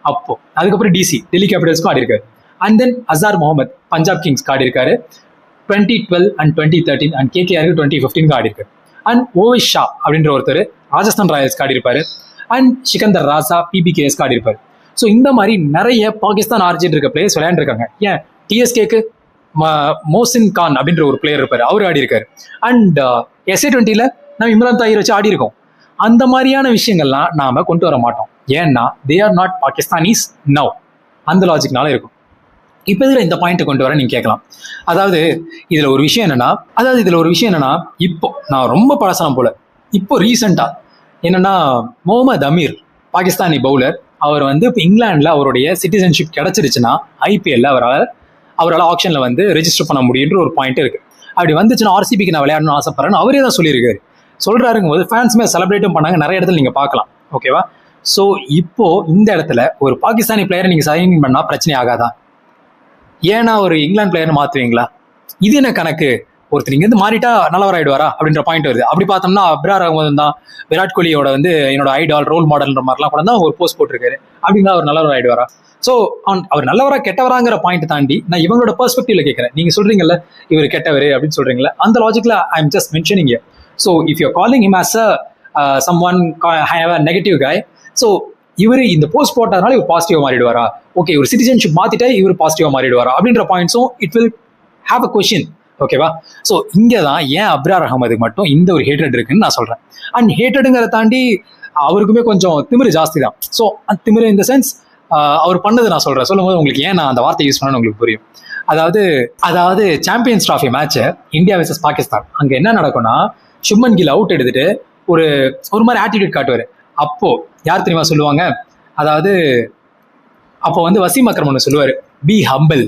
அப்போ அதுக்கப்புறம் DC டெல்லி கேபிட்டல்ஸ்க்கும் ஆடி இருக்காரு. அண்ட் தென் அசார் முகமது பஞ்சாப் கிங்ஸ்க்கு ஆடி இருக்காரு 2012 அண்ட் 2013. அண்ட் KKRக்கு 2015 ஆடி இருக்காரு. அண்ட் ஓவிஸ் ஷா அப்படின்ற ஒருத்தர் ராஜஸ்தான் ராயல்ஸ்க்கு ஆடி இருப்பாரு. அண்ட் சிக்கந்தர் ராசா PBKSக்கு ஆடி இருப்பாரு. ஸோ இந்த மாதிரி நிறைய பாகிஸ்தான் ஆர்ஜின் இருக்க பிளேயர்ஸ் விளையாண்டுருக்காங்க. ஏன் TSKக்கு மோசின் கான் அப்படின்ற ஒரு பிளேயர் இருப்பாரு, அவர் ஆடி இருக்காரு. அண்ட் SA20ல நம்ம இம்ரான் தாஹிர் வச்சு ஆடி இருக்கோம். அந்த மாதிரியான விஷயங்கள்லாம் நாம கொண்டு வர மாட்டோம். ஏன்னா they are not Pakistanis now. அந்த லாஜிக்னால இருக்கும். இப்போ இதில் இந்த பாயிண்ட்டை கொண்டு வர நீங்க கேட்கலாம். அதாவது இதுல ஒரு விஷயம் என்னன்னா இப்போ நான் ரொம்ப பழசனம் போல, இப்போ ரீசெண்டா என்னன்னா முகமது அமீர் பாகிஸ்தானி பவுலர், அவர் வந்து இப்போ இங்கிலாந்துல அவருடைய சிட்டிசன்ஷிப் கிடைச்சிருச்சுன்னா IPL அவரால் ஆப்ஷன்ல வந்து ரெஜிஸ்டர் பண்ண முடியுன்ற ஒரு பாயிண்ட் இருக்கு. அப்படி வந்துச்சுன்னா RCBக்கு நான் விளையாடணும்னு ஆசைப்படுறேன்னு அவரே தான் சொல்லியிருக்காரு. சொல்றாருங்கும் போது ஃபேன்ஸுமே செலிப்ரேட்டும் பண்ணாங்க, நிறைய இடத்துல நீங்க பார்க்கலாம். ஓகேவா? ஸோ இப்போ இந்த இடத்துல ஒரு பாகிஸ்தானி பிளேயரை நீங்க சைன் பண்ணா பிரச்சனை ஆகாதா? ஏன்னா ஒரு இங்கிலாந்து பிளேயர்னு மாத்துவீங்களா? இது என்ன கணக்கு? ஒருத்தர் இங்க இருந்து மாறிட்டா நல்லவர் ஆயிடுவாரா அப்படின்ற பாயிண்ட் வருது. அப்படி பார்த்தோம்னா அப்ரார் அகமது தான் விராட் கோலியோட வந்து என்னோட ஐடால் ரோல் மாடல்ன்ற மாதிரிலாம் கூட தான் ஒரு போஸ்ட் போட்டிருக்காரு. அப்படின்னா அவர் நல்லவர் ஆயிடுவாரா? ஸோ அவர் நல்லவரா கெட்டவராங்கிற பாயிண்ட் தாண்டி நான் இவங்களோட பெர்ஸ்பெக்டிவ்ல கேட்கறேன். நீங்க சொல்றீங்கல்ல இவர் கெட்டவர் அப்படின்னு சொல்றீங்களா, அந்த லாஜிக்ல I am just mentioning it. So if you calling him as someone have a negative guy, so இவர் இந்த போஸ்ட் போட்டதுனால இவர் பாசிட்டிவா மாறிடுவாரா? ஓகே, ஒரு சிட்டிசன்ஷிப் மாத்திட்டா இவர் பாசிட்டிவா மாறிடுவாரா அப்படின்ற பாயிண்ட்ஸும் it will have a question. ஓகேவா? ஸோ இங்கே தான் ஏன் அப்ரார் அகமதுக்கு மட்டும் இந்த ஒரு ஹேட்ரட் இருக்குன்னு நான் சொல்றேன். அண்ட் ஹேட்ரடுங்கிறத தாண்டி அவருக்குமே கொஞ்சம் திமிரு ஜாஸ்தி தான். ஸோ திமிரு இந்த சென்ஸ் அவர் பண்ணது நான் சொல்றேன். சொல்லும்போது உங்களுக்கு ஏன் நான் அந்த வார்த்தை யூஸ் பண்ணணும்னு உங்களுக்கு புரியும். அதாவது champions trophy match India versus Pakistan, அங்க என்ன நடக்கும்னா சுப்மன் கில் அவுட் எடுத்துட்டு ஒரு மாதிரி ஆட்டிடியூட் காட்டுவாரு. அப்போ யார் தெரியுமா சொல்லுவாங்க, அதாவது அப்போ வந்து வசீம் அக்ரம் ஒன்று சொல்லுவாரு, பி ஹம்பிள்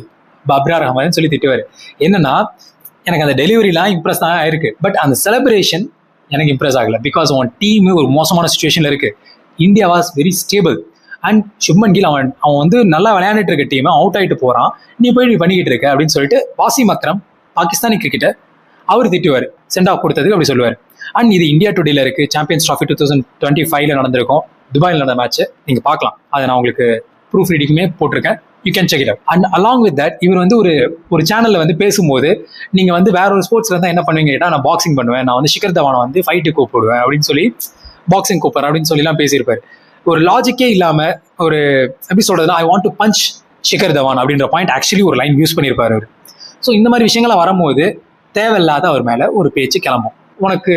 அப்ரார் அகமதுன்னு சொல்லி திட்டுவாரு. என்னன்னா எனக்கு அந்த டெலிவரிலாம் இம்ப்ரெஸ் தான் ஆயிருக்கு, பட் அந்த செலிப்ரேஷன் எனக்கு இம்ப்ரெஸ் ஆகல. பிகாஸ் அவன் டீம் ஒரு மோசமான சுச்சுவேஷனில் இருக்கு. India was very stable. And Shubman Gill அவன் வந்து நல்லா விளையாண்டுட்டு இருக்க டீம் அவுட் ஆகிட்டு போகிறான், நீ போய் நீ பண்ணிக்கிட்டு இருக்க அப்படின்னு சொல்லிட்டு வாசிம் அக்ரம் பாகிஸ்தானி கிரிக்கெட்டர் அவர் திட்டுவார், சென்ட் ஆஃப் கொடுத்ததுக்கு அப்படி சொல்லுவார். அண்ட் இது இந்தியா டுடேல இருக்கு, சாம்பியன்ஸ் ட்ராஃபி 2025 நடந்திருக்கும், துபாயில் நடந்த மேட்ச், நீங்க பார்க்கலாம். அதை நான் உங்களுக்கு ப்ரூஃப் ரீடிங்குமே போட்டிருக்கேன், you can check it out. And along with that இவர் வந்து ஒரு சேனல்ல வந்து பேசும்போது, நீங்க வந்து வேற ஒரு ஸ்போர்ட்ஸ்ல இருந்தா என்ன பண்ணுவீங்க கேட்டா, நான் பாக்ஸிங் பண்ணுவேன், நான் வந்து ஷிகர் தவானை வந்து ஃபைட்டு கூப்பிடுவேன் அப்படின்னு சொல்லி பாக்ஸிங் கூப்பிடுறேன் அப்படின்னு சொல்லிலாம் பேசியிருப்பாரு. ஒரு லாஜிக்கே இல்லாம ஒரு எப்படி சொல்றதுன்னா, I want to punch Shikhar Dhawan அப்படின்ற பாயிண்ட் ஆக்சுவலி ஒரு லைன் யூஸ் பண்ணியிருப்பாரு அவர். ஸோ இந்த மாதிரி விஷயங்கள்லாம் வரும்போது தேவையில்லாத அவர் மேல ஒரு பேச்சு கிளம்பும். உனக்கு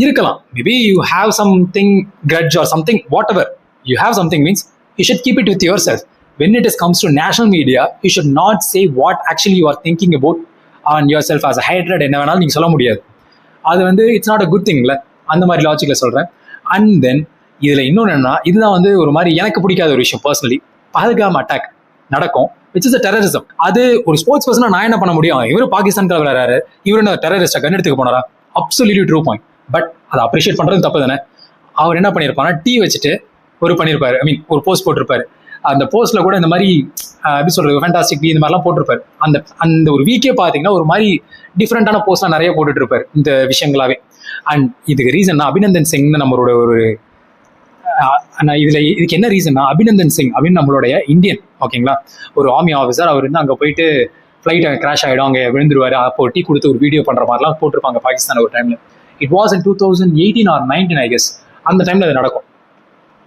இருக்கலாம், maybe you have something grudge or something, whatever you have something means you should keep it with yourself. When it comes to national media, you should not say what actually you are thinking about on yourself as a hatred. என்ன வேணாலும் நீங்க சொல்ல முடியாது, அது வந்து it's not a good திங்ல, அந்த மாதிரி லாஜிக்ல சொல்றேன். அண்ட் தென் இதுல இன்னொன்று என்னன்னா, இதுதான் வந்து ஒரு மாதிரி எனக்கு பிடிக்காத ஒரு விஷயம் பர்சனலி. பஹல்காம் அட்டாக் நடக்கும், விச் இஸ் அ டெரரிசம். அது ஒரு ஸ்போர்ட்ஸ் பர்சனா நான் என்ன பண்ண முடியும்? இவரு பாகிஸ்தானுக்கு விளையாடுறாரு, இவரு என்ன டெரரிஸ்டா கன் எடுத்துக்க போனாரா? Absolutely true point. பட் அதை அப்ரிஷியேட் பண்றது தப்பு தானே. அவர் என்ன பண்ணியிருப்பாருன்னா, டீ வச்சுட்டு பண்ணியிருப்பாரு, ஐ மீன் ஒரு போஸ்ட் போட்டிருப்பாரு. அந்த போஸ்ட்ல கூட இந்த மாதிரி எப்படி சொல்றது, ஃபேண்டாஸ்டிக் இந்த மாதிரிலாம் போட்டிருப்பாரு. அந்த ஒரு வீக்கே பார்த்தீங்கன்னா ஒரு மாதிரி டிஃப்ரெண்டான போஸ்ட்லாம் நிறைய போட்டுட்டு இருப்பாரு இந்த விஷயங்களாவே. அண்ட் இதுக்கு ரீசன்னா அபிநந்தன் சிங் நம்மளோட ஒரு இதுக்கு என்ன ரீசன்னா, அபிநந்தன் சிங் அப்படின்னு நம்மளுடைய இந்தியன், ஓகேங்களா, ஒரு ஆர்மி ஆஃபீஸர். அவர் வந்து அங்கே போயிட்டு ஃப்ளைட் கிராஷ் ஆகிடும், அங்கே விழுந்துருவாரு, அப்போ டீ கொடுத்து ஒரு வீடியோ பண்ணுற மாதிரிலாம் போட்டிருப்பாங்க பாகிஸ்தான் ஒரு டைமில். It was in 2018 or 19 I guess, அந்த டைமில் அது நடக்கும்.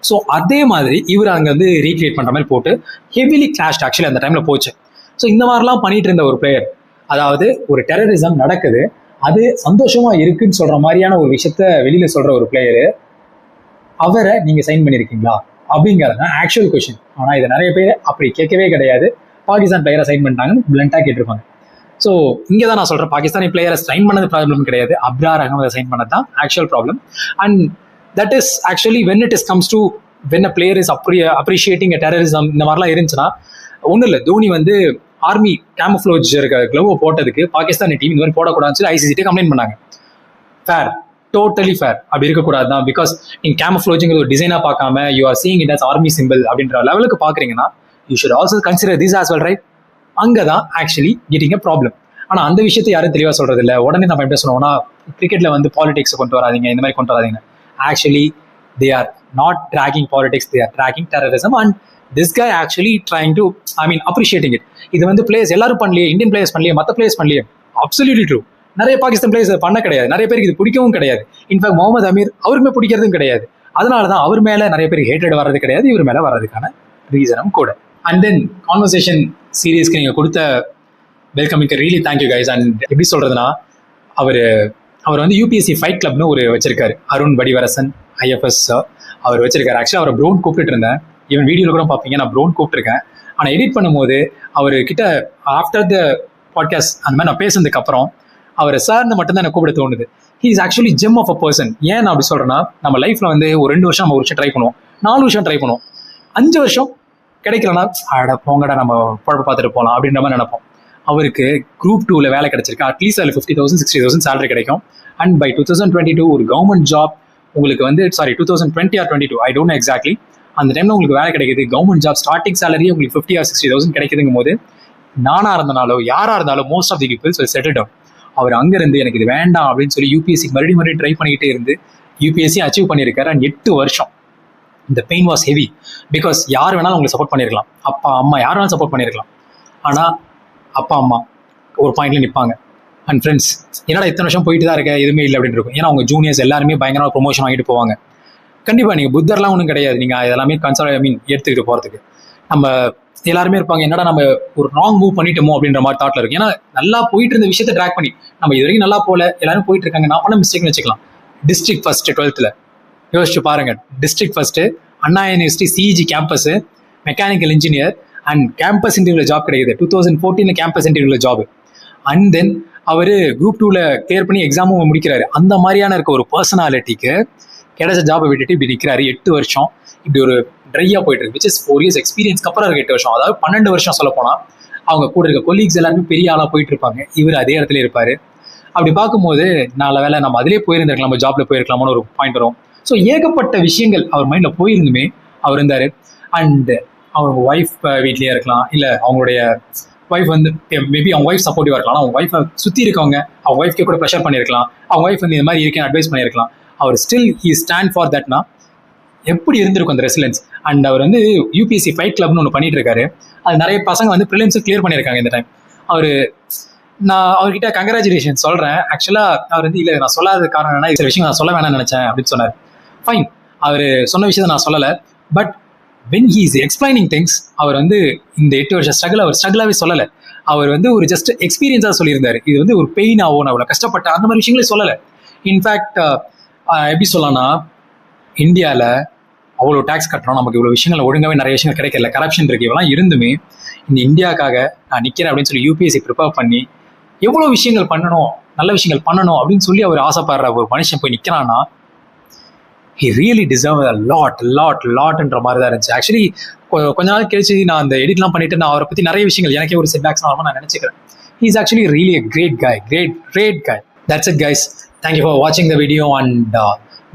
ஸோ அதே மாதிரி இவர் அங்கே வந்து ரீக்ரியேட் பண்ணுற மாதிரி போட்டு ஹெவிலி கிளாஷ்ட் ஆக்சுவலி அந்த டைமில் போச்சு. ஸோ இந்த மாதிரிலாம் பண்ணிட்டு இருந்த ஒரு பிளேயர், அதாவது ஒரு டெரரிசம் நடக்குது, அது சந்தோஷமா இருக்குன்னு சொல்ற மாதிரியான ஒரு விஷயத்த வெளியில சொல்ற ஒரு பிளேயரு, அவரை நீங்க சைன் பண்ணியிருக்கீங்களா அப்படிங்கிறது தான் ஆக்சுவல் கொஸ்டின். ஆனால் இதை நிறைய பேர் அப்படி கேட்கவே கிடையாது. பாகிஸ்தான் பிளேயரை சைன் பண்ணிட்டாங்கன்னு பிளண்டா கேட்டிருப்பாங்க. ஸோ இங்கே தான் நான் சொல்றேன், பாகிஸ்தானி பிளேயரை சைன் பண்ணது ப்ராப்ளம் கிடையாது, அப்ரார் அகமதை சைன் பண்ணது தான் actual problem. And that is actually when it is comes to when a player is appreciating a terrorism, இந்த மாதிரிலாம் இருந்துச்சுன்னா ஒன்றும் இல்லை. தோனி வந்து ஆர்மி கேமஃப்ளோஜ் இருக்க க்ளோவை போட்டதுக்கு பாகிஸ்தானி டீம் இந்த மாதிரி போடக்கூடாதுன்னு சொல்லி ஐசிசிட்டே கம்ப்ளைண்ட் பண்ணாங்க. Fair, totally fair. அப்படி இருக்கக்கூடாது தான். பிகாஸ் நீங்கள் கேமஃப்ளோஜிங் ஒரு டிசைனாக பார்க்காம you are seeing it as army simple அப்படின்ற லெவலுக்கு பார்க்குறீங்கன்னா you should also consider this as well, right? அங்கே தான் ஆக்சுவலி கெட்டிங் அ ப்ராப்ளம். ஆனால் அந்த விஷயத்தை யாரும் தெளிவாக சொல்றது இல்லை. உடனே நம்ம எப்படி சொல்லுவோம்னா, கிரிக்கெட்டில் வந்து பாலிடிக்ஸ் கொண்டு வராதிங்க, இந்த மாதிரி கொண்டு வராதிங்க. Actually they are not tracking politics, they are tracking terrorism, and this guy actually trying to, I mean, appreciating it. இது வந்து பிளேயர்ஸ் எல்லாரும் பண்ணலையே, இந்தியன் பிளேயர்ஸ் பண்ணலையே, மற்ற பிளேயர்ஸ் பண்ணலையே, அப்சல்யூட்லி ட்ரூ. நிறைய பாகிஸ்தான் பிளேயர்ஸ் பண்ண கிடையாது, நிறைய பேருக்கு இது பிடிக்கவும் கிடையாது. இன்ஃபேக்ட் முகமது அமீர் அவருமே பிடிக்கிறதும் கிடையாது. அதனால தான் அவர் மேலே நிறைய பேருக்கு ஹேட்டட் வர்றது கிடையாது, இவர் மேலே வர்றதுக்கான ரீசனும் கூட. அண்ட் தென் கான்வர்சேஷன் சீரீஸ்க்கு நீங்கள் கொடுத்த வெல்கமிங்க்கு ரியலி தேங்க்யூ கைஸ். அண்ட் எப்படி சொல்றதுன்னா, அவர் வந்து யூபிஎஸ்சி ஃபைட் கிளப்னு ஒரு வச்சிருக்காரு, அருண் வடிவரசன் ஐஎஃப்எஸ் அவர் வச்சிருக்காரு. ஆக்சுவலாக அவரை ப்ரௌன் கூப்பிட்டு இருந்தேன், ஈவன் வீடியோவில் கூட பார்ப்பீங்க, நான் ப்ரௌன் கூப்பிட்டுருக்கேன். ஆனால் எடிட் பண்ணும்போது அவர்கிட்ட ஆஃப்டர் த பாட்காஸ்ட் அந்த மாதிரி நான் பேசுனதுக்கு அப்புறம் அவர் சார்னு மட்டும்தான் எனக்கு கூப்பிட தோணுது. He is actually gem of a person. ஏன் நான் அப்படி சொல்கிறேன்னா, நம்ம லைஃப்பில் வந்து ஒரு 2 வருஷம் நம்ம ஒரு வருஷம் ட்ரை பண்ணுவோம், 4 வருஷம் ட்ரை பண்ணுவோம், 5 வருஷம் கிடைக்கலன்னா அட போங்கடா நம்ம குழப்ப பார்த்துட்டு போகலாம் அப்படின்ற மாதிரி நினைப்போம். அவருக்கு குரூப் 2ல வேலை கிடைச்சிருக்கு, அட்லீஸ்ட் அதில் 50,000 60,000 சேலரி கிடைக்கும். அண்ட் பை 2022 ஒரு கவர்மெண்ட் ஜாப் உங்களுக்கு வந்து 2020 or 22 I don't know exactly, அந்த டைமில் உங்களுக்கு வேலை கிடைக்குது, கவர்மெண்ட் ஜாப் ஸ்டார்டிங் சேலரி உங்களுக்கு 50,000 or 60,000 கிடைக்குதுங்கும் போது, நானாக இருந்தனாலோ யாராக இருந்தாலும் most of the peoples will settle down. அவர் அங்கேருந்து எனக்கு இது வேண்டாம் அப்படின்னு சொல்லி யூபிஎஸ்சி மறுபடியும் ட்ரை பண்ணிக்கிட்டே இருந்து யூபிஎஸ்சி அச்சீவ் பண்ணியிருக்காரு. அண்ட் 8 வருஷம் இந்த பெயின் வாஸ் ஹெவி. பிகாஸ் யார் வேணாலும் உங்களுக்கு சப்போர்ட் பண்ணியிருக்கலாம், அப்பா அம்மா யார் வேணாலும் சப்போர்ட் பண்ணியிருக்கலாம். ஆனால் அப்பா அம்மா ஒரு பாயிண்ட்ல நிற்பாங்க, அண்ட் ஃப்ரெண்ட்ஸ் என்னடா இத்தனை வருஷம் போயிட்டு தான் இருக்க எதுவுமே இல்லை அப்படின்னு இருக்கும். ஏன்னா அவங்க ஜூனியர்ஸ் எல்லாருமே பயங்கரமாக ப்ரொமோஷன் வாங்கிட்டு போவாங்க. கண்டிப்பாக நீங்கள் புத்தர்லாம் ஒன்றும் கிடையாது, நீங்கள் இதெல்லாமே எடுத்துக்கிட்டு போகிறதுக்கு நம்ம எல்லாருமே இருப்பாங்க. என்னடா நம்ம ஒரு ராங் மூவ் பண்ணிட்டோமோ அப்படின்ற மாதிரி தாட்டில் இருக்கும். ஏன்னா நல்லா போயிட்டு இருந்த விஷயத்தை ட்ராக் பண்ணி நம்ம இது வரைக்கும் நல்லா போகல, எல்லாரும் போயிட்டு இருக்காங்க, நான் பண்ண மிஸ்டேக்னு வச்சுக்கலாம். டிஸ்ட்ரிக்ட் ஃபர்ஸ்ட் 12th யோசிச்சு பாருங்க, district first Anna university CEG campus mechanical engineer and campus இன்டர்வியூல ஜாப் கிடைக்குது. 2014 கேம்பஸ் இன்டர்வியூல ஜாப். அண்ட் தென் அவர் குரூப் 2ல கிளியர் பண்ணி எக்ஸாமும் முடிக்கிறாரு. அந்த மாதிரியான இருக்க ஒரு பர்சனாலிட்டிக்கு கிடைச்ச ஜாபை விட்டுட்டு இப்படி நிற்கிறாரு. 8 வருஷம் இப்படி ஒரு ட்ரையாக போயிட்டு இருக்கு. விச் இஸ் 4 years எக்ஸ்பீரியன்ஸ்க்கு அப்புறம் இருக்கு 8 வருஷம், அதாவது 12 வருஷம் சொல்ல போனால். அவங்க கூட இருக்க கொலீக்ஸ் எல்லாருமே பெரிய ஆளாக போயிட்டு இருப்பாங்க, இவர் அதே இடத்துல இருப்பாரு. அப்படி பார்க்கும்போது நல்ல வேலை நம்ம அதிலே போயிருந்திருக்கலாம், நம்ம ஜாப்ல போயிருக்கலாமோன்னு ஒரு பாயிண்ட் வரும். ஸோ ஏகப்பட்ட விஷயங்கள் அவர் மைண்ட்ல போயிருந்துமே அவர் இருந்தாரு. அண்ட் அவங்க ஒய்ஃப் வீட்லயே இருக்கலாம், இல்லை அவங்களுடைய ஒய்ஃப் வந்து மேபி அவங்க ஒய்ஃப் சப்போர்ட்டிவா இருக்கலாம், அவங்க ஒய்ஃபை சுற்றி இருக்கவங்க அவங்க ஒய்ஃப்கே கூட ப்ரெஷர் பண்ணியிருக்கலாம், அவங்க ஒய்ஃப் வந்து இந்த மாதிரி இருக்கேன் அட்வைஸ் பண்ணியிருக்கலாம். அவர் ஸ்டில் ஹி ஸ்டாண்ட் ஃபார் தட்னா எப்படி இருந்திருக்கும் அந்த ரெசிலன்ஸ். அண்ட் அவர் வந்து யூபிஎஸ்சி ஃபைட் கிளப்னு ஒன்று பண்ணிட்டு இருக்காரு. அது நிறைய பசங்க வந்து ப்ரிலிம்ஸும் கிளியர் பண்ணியிருக்காங்க இந்த டைம். அவர் நான் அவர்கிட்ட கங்க்ராச்சுலேஷன் சொல்கிறேன். ஆக்சுவலாக அவர் வந்து இல்லை நான் சொல்லாத காரணம் என்னன்னா சில விஷயம் நான் சொல்ல வேணாம்னு நினச்சேன் அப்படின்னு சொன்னார். ஃபைன், அவர் சொன்ன விஷயத்தை நான் சொல்லலை. But when he is explaining things, அவர் வந்து இந்த 8 வருஷ ஸ்ட்ரகிள் அவர் ஸ்ட்ரகிளாகவே சொல்லலை. அவர் வந்து ஒரு ஜஸ்ட் எக்ஸ்பீரியன்ஸாக சொல்லியிருந்தார். இது வந்து ஒரு பெயின் ஆகும், நான் அவ்வளோ கஷ்டப்பட்ட அந்த மாதிரி விஷயங்களே சொல்லலை. இன்ஃபேக்ட் எப்படி சொல்லலாம்னா, இந்தியாவில் அவ்வளோ டேக்ஸ் கட்டுறோம், நமக்கு இவ்வளோ விஷயங்கள் ஒழுங்காகவே நிறைய விஷயங்கள் கிடைக்கல, கரப்ஷன் இருக்குது, இவெல்லாம் இருந்துமே இந்த இந்தியாவுக்காக நான் நிற்கிறேன் அப்படின்னு சொல்லி யூபிஎஸ்சி ப்ரிப்பேர் பண்ணி எவ்வளோ விஷயங்கள் பண்ணணும், நல்ல விஷயங்கள் பண்ணணும் அப்படின்னு சொல்லி அவர் ஆசைப்படுற ஒரு மனுஷன் போய் நிற்கிறான்னா, he really deserve a lotன்ற மாதிரி தான் இருந்துச்சு. ஆக்சுவலி கொஞ்ச நாள் கழிச்சு நான் அந்த எடிட்லாம் பண்ணிட்டு நான் அவரை பற்றி நிறைய விஷயங்கள் எனக்கே ஒரு செட்பேக்ஸ் நான் நினச்சிக்கிறேன். he is actually really a great guy. That's it guys, thank you for watching the video. and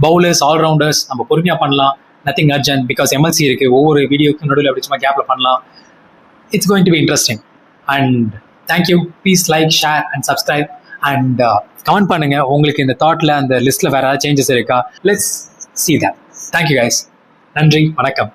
bowlers, all-rounders நம்ம பொறுமையாக பண்ணலாம், nothing urgent because MLC இருக்கு, ஒவ்வொரு வீடியோக்கு நடுவில் அப்படி சும்மா கேப்பில் பண்ணலாம். It's going to be interesting. And thank you, please like, share and subscribe and comment பண்ணுங்க உங்களுக்கு இந்த தாட்ல அந்த லிஸ்ட்ல வேற ஏதாவது சேஞ்சஸ் இருக்கா. Let's see that. Thank you guys. நன்றி, வணக்கம்.